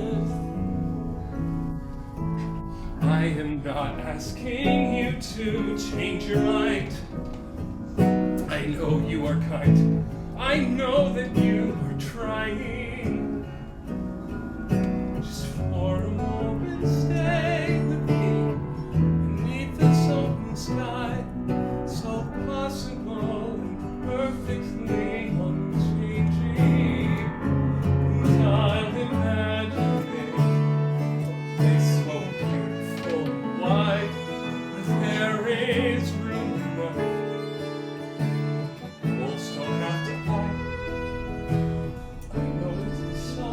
am not asking you to change your mind. I know you are kind. I know that you are trying. Just for a moment, stay with me beneath this open sky, so possible and perfectly unchanging. And I'll imagine it's so beautiful and wide, that there is room enough. Walls don't have to hide. I know it's so.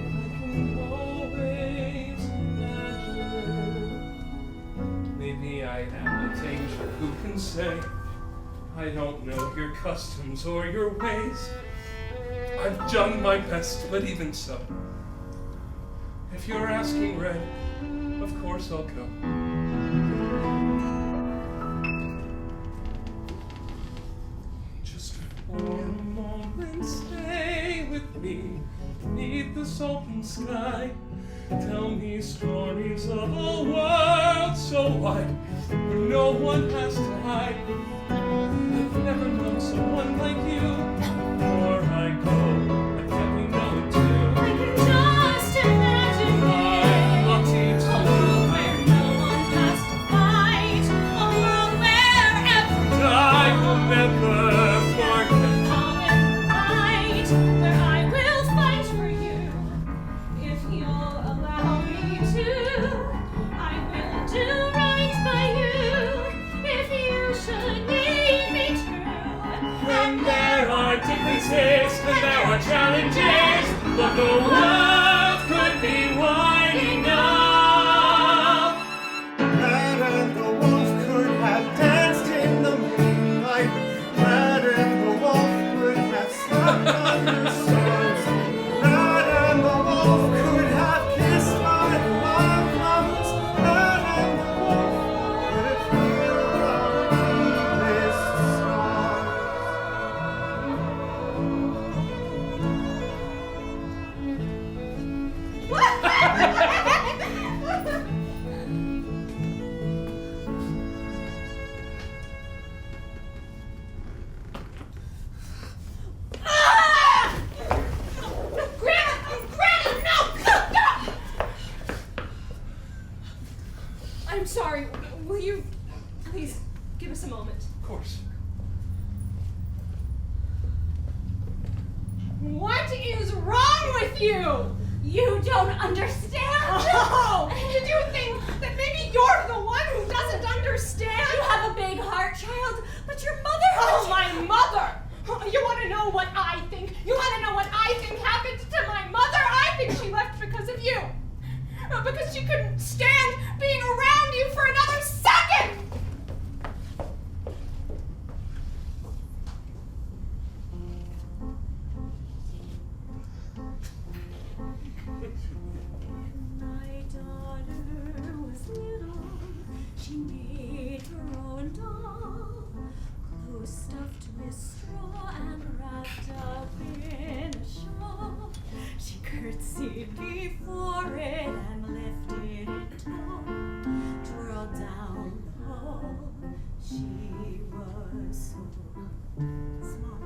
I can always imagine. Maybe I am a danger, who can say? I don't know your customs or your ways. I've done my best, but even so, if you're asking, Red, of course I'll go. Just for a moment, stay with me beneath this open sky. Tell me stories of a world so wide where no one has to hide. I've never known someone like you. Before I go, I can't be known to.
I can just imagine
I'm lucky
a
to
world where no one has to fight, a world where every
I will never forget.
common fight, where I will fight for you if you'll allow me to. I will do right by you if you should need me to.
When there are differences, when there are challenges, but the world could be wide enough.
Red and the wolf could have danced in the moonlight. Red and the wolf could have slept under stars. Red and the wolf could have kissed my love lungs. Red and the wolf could have healed our deepest scars.
Ah! Grandma, no! I'm sorry. Will you please give us a moment?
Of course.
What is wrong with you?
You don't understand.
Oh! Did you think that maybe you're the one who doesn't understand?
You have a big heart, child, but your mother
Oh, my mother! You want to know what I think? You want to know what I think happened to my mother? I think she left because of you. Because she couldn't stand being around you for another second!
My daughter was little. She made her own doll, close stuffed with straw and wrapped up in a shawl. She curtsied before it and lifted it tall, twirled down the hall. She was so small.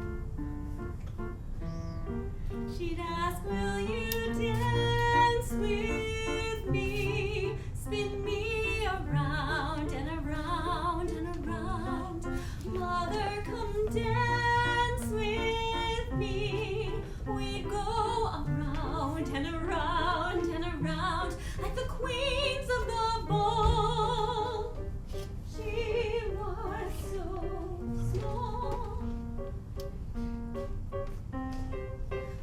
She'd ask, will you dance with me? Spin me around and around and around. Mother, come dance with me. We'd go around and around and around like the queens of the ball. She was so small.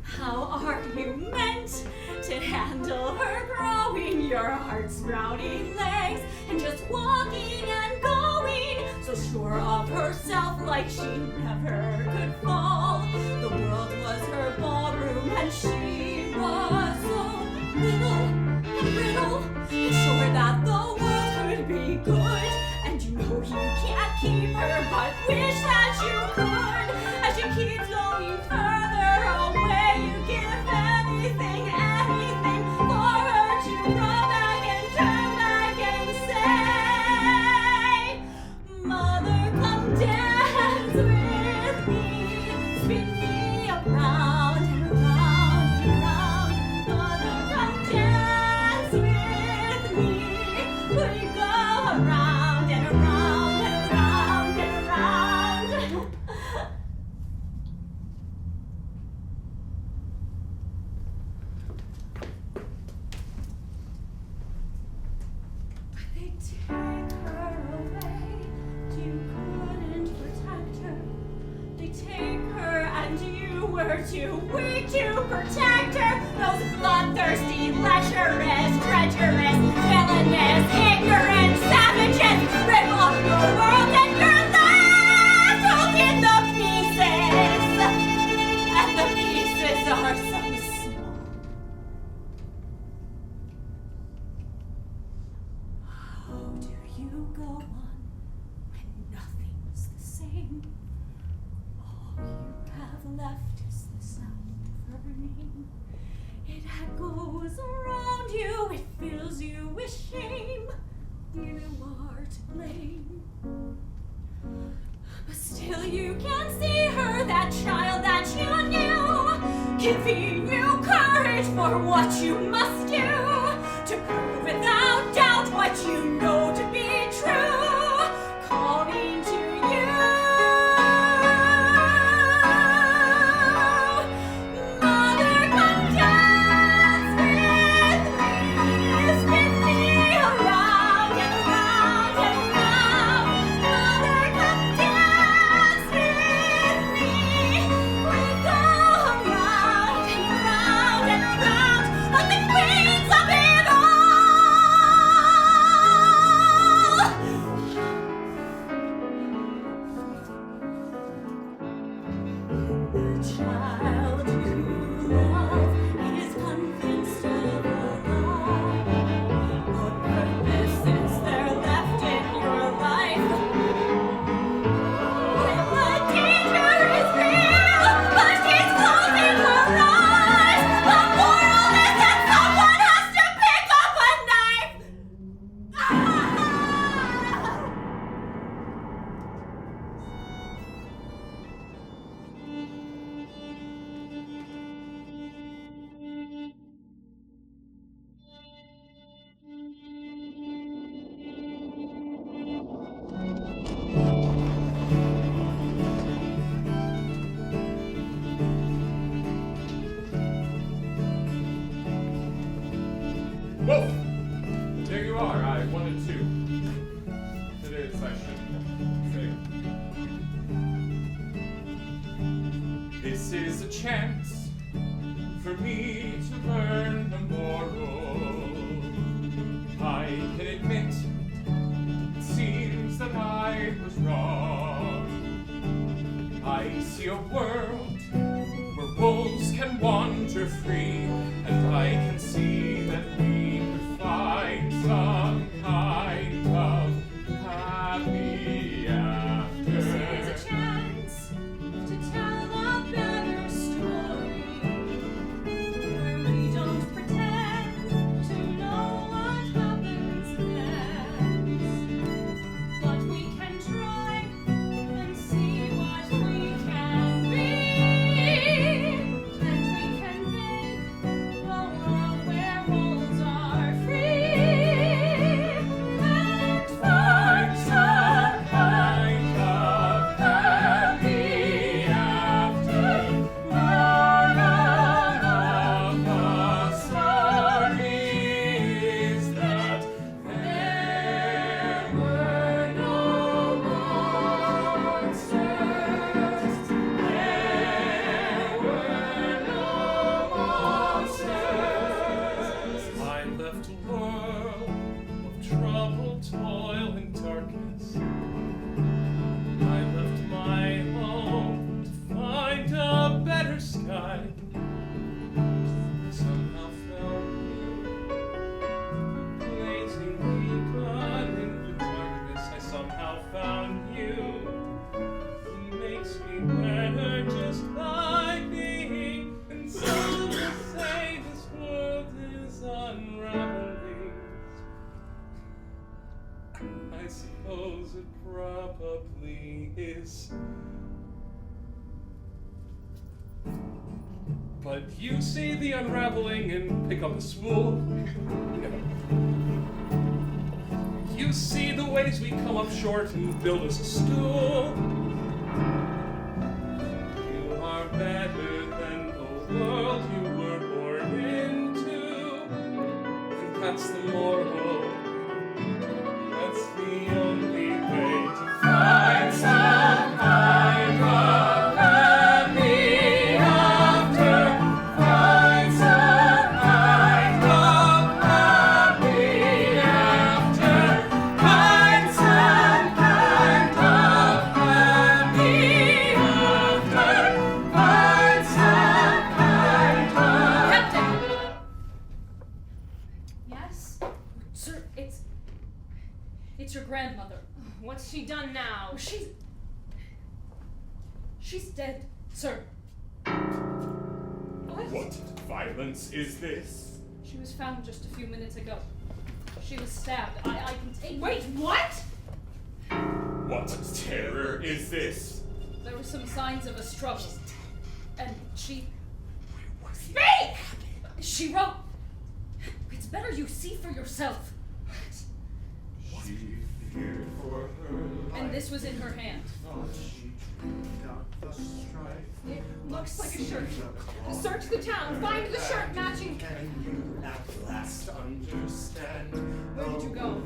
How are you meant to handle her growing your heart's rowdy legs and just walking and going, so sure of herself like she never could fall? The world was her ballroom and she was so little and brittle, and sure that the world could be good. And you know you can't keep her, but wish that you could. As she keeps going further away, you give anything for her to Take her away, you couldn't protect her. They take her and you were too weak to protect her. Those bloodthirsty, lecherous, treacherous, villainous, ignorant savages rip off your world and you're left rolled in the pieces. And the pieces are so small. How do you go on when nothing's the same? All you have left is the sound of her name. It echoes around you, it fills you with shame. You are to blame. But still you can see her, that child that you knew, giving you courage for what you must do, to prove without doubt what you know to be true, calling to you. Mother, come dance with me, spin me around and round and round. Mother, come dance with me. We go around and round and round like the queens of it all. The child you love is convinced of a lie. What purpose is there left in your life? When the danger is real, but she's closing her eyes, the moral is that someone has to pick up a knife.
Whoa! There you are. I wanted to. Today's I should say. This is a chance for me to learn the moral. I can admit it seems that I was wrong. I see a world where wolves can wander free, and I can see that we could find some kind of happy after.
This is a chance to tell a better story, where we don't pretend to know what happens next, but we can try and see what we can be, and we can make a world where wolves are free, and find some
Kind of happy after. Moral of the story is that there were no monsters. There were no monsters.
I left a world of trouble, toil, and darkness. I left my home to find a better sky. Somehow found you, blazing beacon in the darkness. I somehow found you. It makes me better just like being, and some will say this world is unraveling. I suppose it probably is. But you see the unraveling and pick up the spool. You see the ways we come up short and build us a stool. You are better than the world you were born into, and that's the moral.
grandmother.
What's she done now?
Oh, she's dead, sir.
What violence is this?
She was found just a few minutes ago. She was stabbed. I can take...
Wait, what?
What terror is this?
There were some signs of a struggle. And she...
Speak!
She wrote... It's better you see for yourself.
She feared for her life.
And this was in her hand.
It looks like a shirt. Search the town. Find the shirt matching.
Can you at last understand?
Where did you go?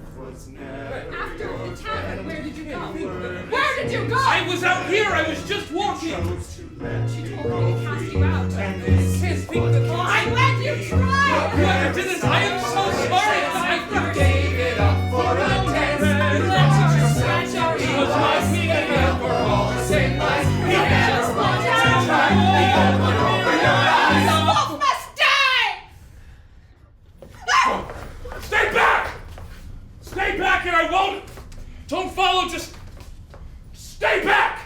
After the tavern, where did you go? Where did you go?
I was out here. I was just walking.
She told me to cast you out.
Can't think that
I let you try!
Whoever did this, I am so sorry. I
gave it up for a dance.
It was my feeling.
We're all the same life. We never wanted to try. The open over your eyes.
The wolf must die!
Stay back! Stay back and I won't. Don't follow, just stay back!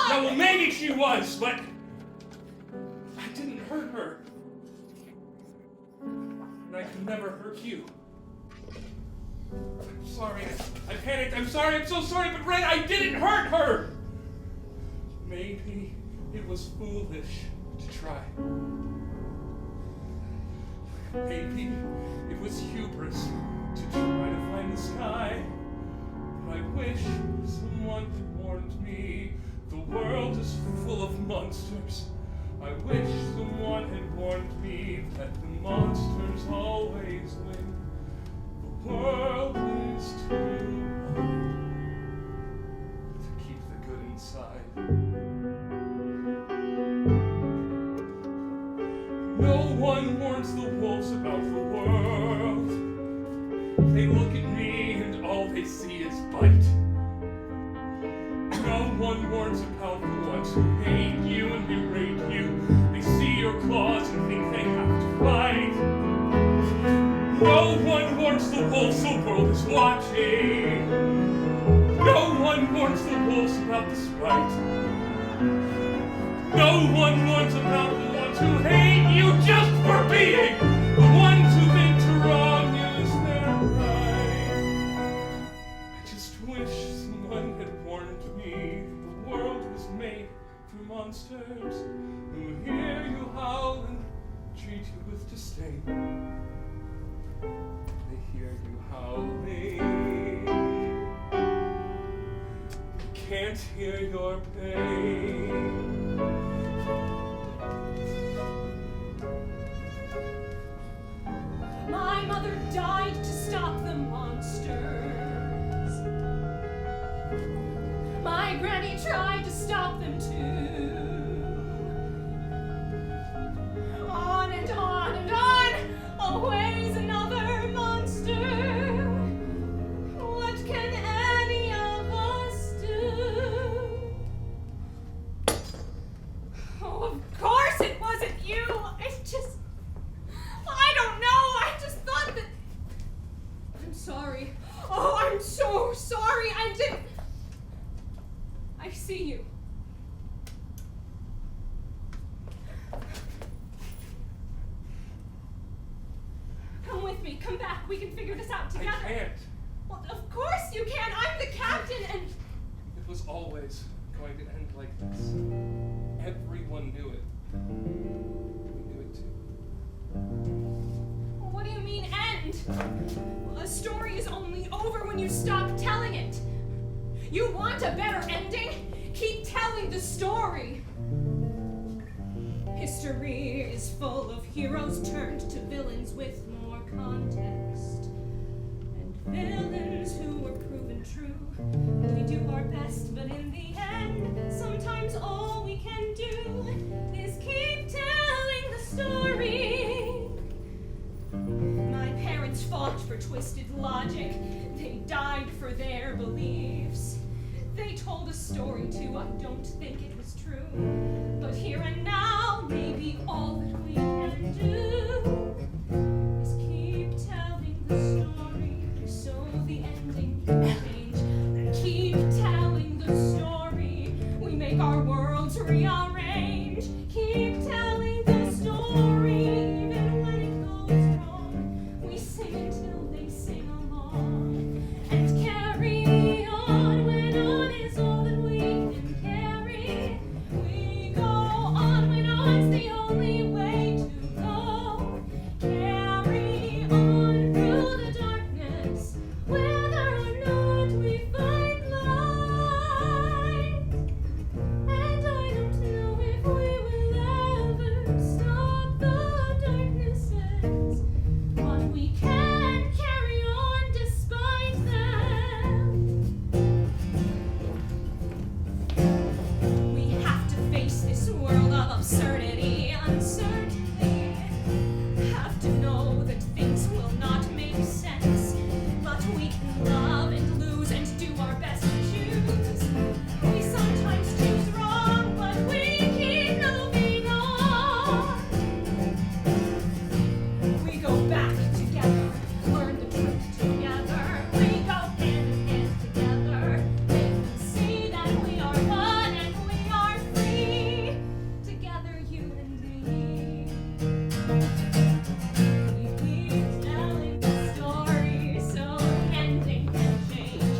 Well, maybe she was, but I didn't hurt her. And I can never hurt you. I'm sorry. I panicked. I'm sorry. I'm so sorry, but Red, I didn't hurt her. Maybe it was foolish to try. Maybe it was hubris to try to find the sky. But I wish someone had warned me. The world is full of monsters. I wish someone had warned me that the monsters always win. The world is too wide to keep the good inside. No one warns the wolves about the world. They look at me and all they see is bite. No one warns about the ones who hate you and berate you. They see your claws and think they have to fight. No one warns the wolves the world is watching. No one warns the wolves about the sprite. No one warns about the ones who hate you just for being the ones who think to wrong is their right. I just wish someone had warned me the world was made for monsters who hear you howl and treat you with disdain. They hear you howling, can't hear your pain.
My mother died to stop the monsters. My granny tried to stop them too. On and on and on, always another monster. What can any of us do? Oh, of course it wasn't you. I don't know. I just thought that... I'm sorry. Oh, I'm so sorry. I didn't... I see you. Come with me. Come back. We can figure this out together.
I can't.
Well, of course you can. I'm the captain and...
It was always going to end like this. Everyone knew it. We knew it too.
What do you mean, end? A story is only over when you stop telling it. You want a better ending? Keep telling the story. History is full of heroes turned to villains with more context. And villains who were proven true. We do our best, but in the end, sometimes all we can do is keep telling the story. the story too. I don't think it was true. But here and now, maybe all that we can do is keep telling the story so the ending can change. Keep telling the story. We make our worlds rearrange. Keep telling the story. Even when it goes wrong, we sing until they sing along. And carry on when on is all that we can carry. We go on when on's the only way to go. Carry on through the darkness, whether or not we find light. And I don't know if we will ever stop the darknesses, but we can carry on despite them. We have to face this world of absurdity, uncertainty. Have to know that things will not make sense, but we can love and lose and do our best to choose. We sometimes choose wrong, but we keep moving on. We go back together, learn the truth together. We go hand in hand together. Make them see that we are one and we are free. Together, you and me. We keep telling the story so the ending can change.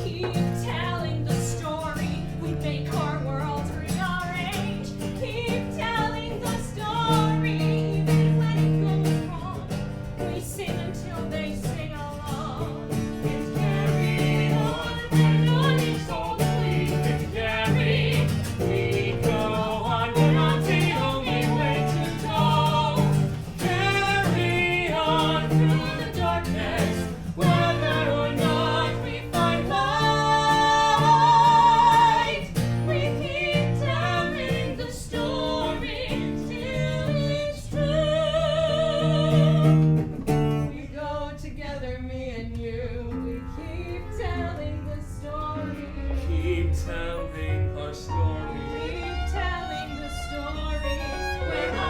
Keep telling the story. We make our worlds rearrange. Keep telling the story. Even when it goes wrong, we sing until they sing along. And carry on when on is all that we can carry. We go on when on's the only way to go. Carry on through the darkness, whether or not we find light. We keep telling the story till it's true. We go together, me and you. We keep telling the story.
Keep telling our story.
Keep telling the story where I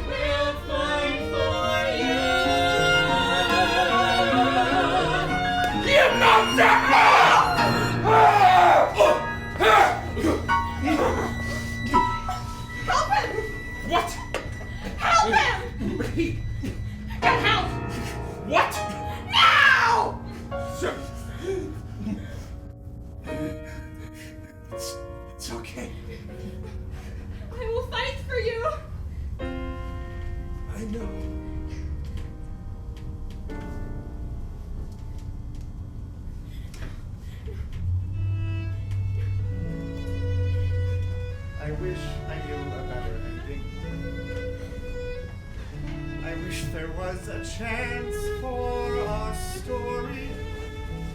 will fight for you.
You monster!
Help him!
What?
Help him!
But he...
Get help!
What?
Now!
Sir. It's okay.
I will fight for you.
I know.
I wish I knew a better ending. I wish there was a chance for a story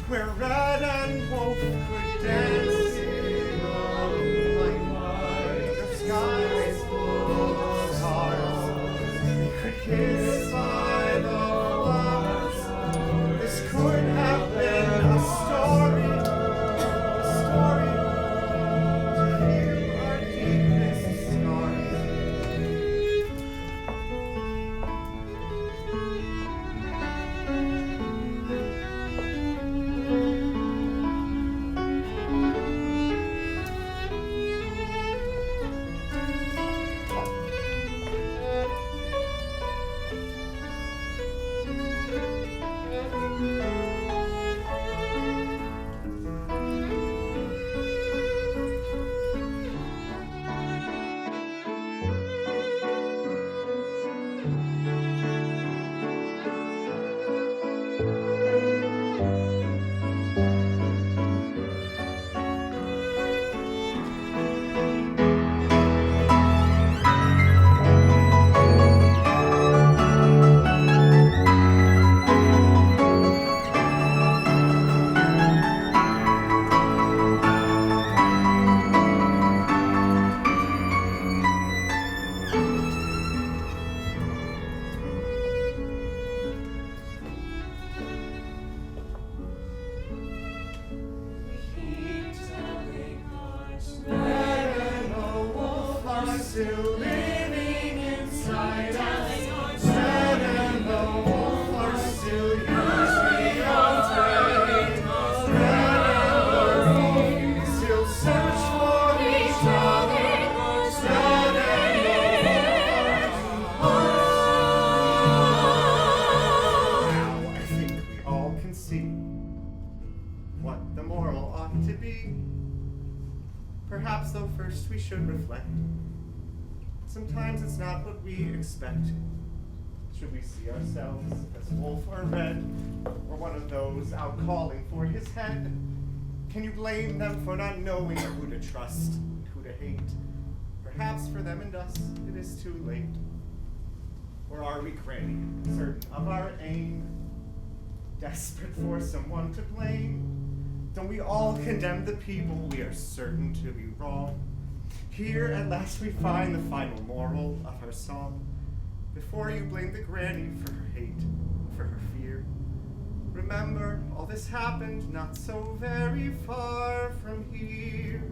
where Red and Wolf could dance in the moonlight. The sky is full of stars. We could kiss by the flowers. This could have been a story. A story to heal our deepest scars. still living inside us. Red and the wolf are still usually on trade. Red and the wolf still search for each other. Red and the wolf Now I think we all can see what the moral ought to be. Perhaps, though, first we should reflect. Sometimes it's not what we expect. Should we see ourselves as wolf or red, or one of those out calling for his head? Can you blame them for not knowing who to trust and who to hate? Perhaps for them and us it is too late. Or are we gray, certain of our aim, desperate for someone to blame? Don't we all condemn the people we are certain to be wrong? Here at last we find the final moral of our song. Before you blame the granny for her hate, for her fear, remember all this happened not so very far from here.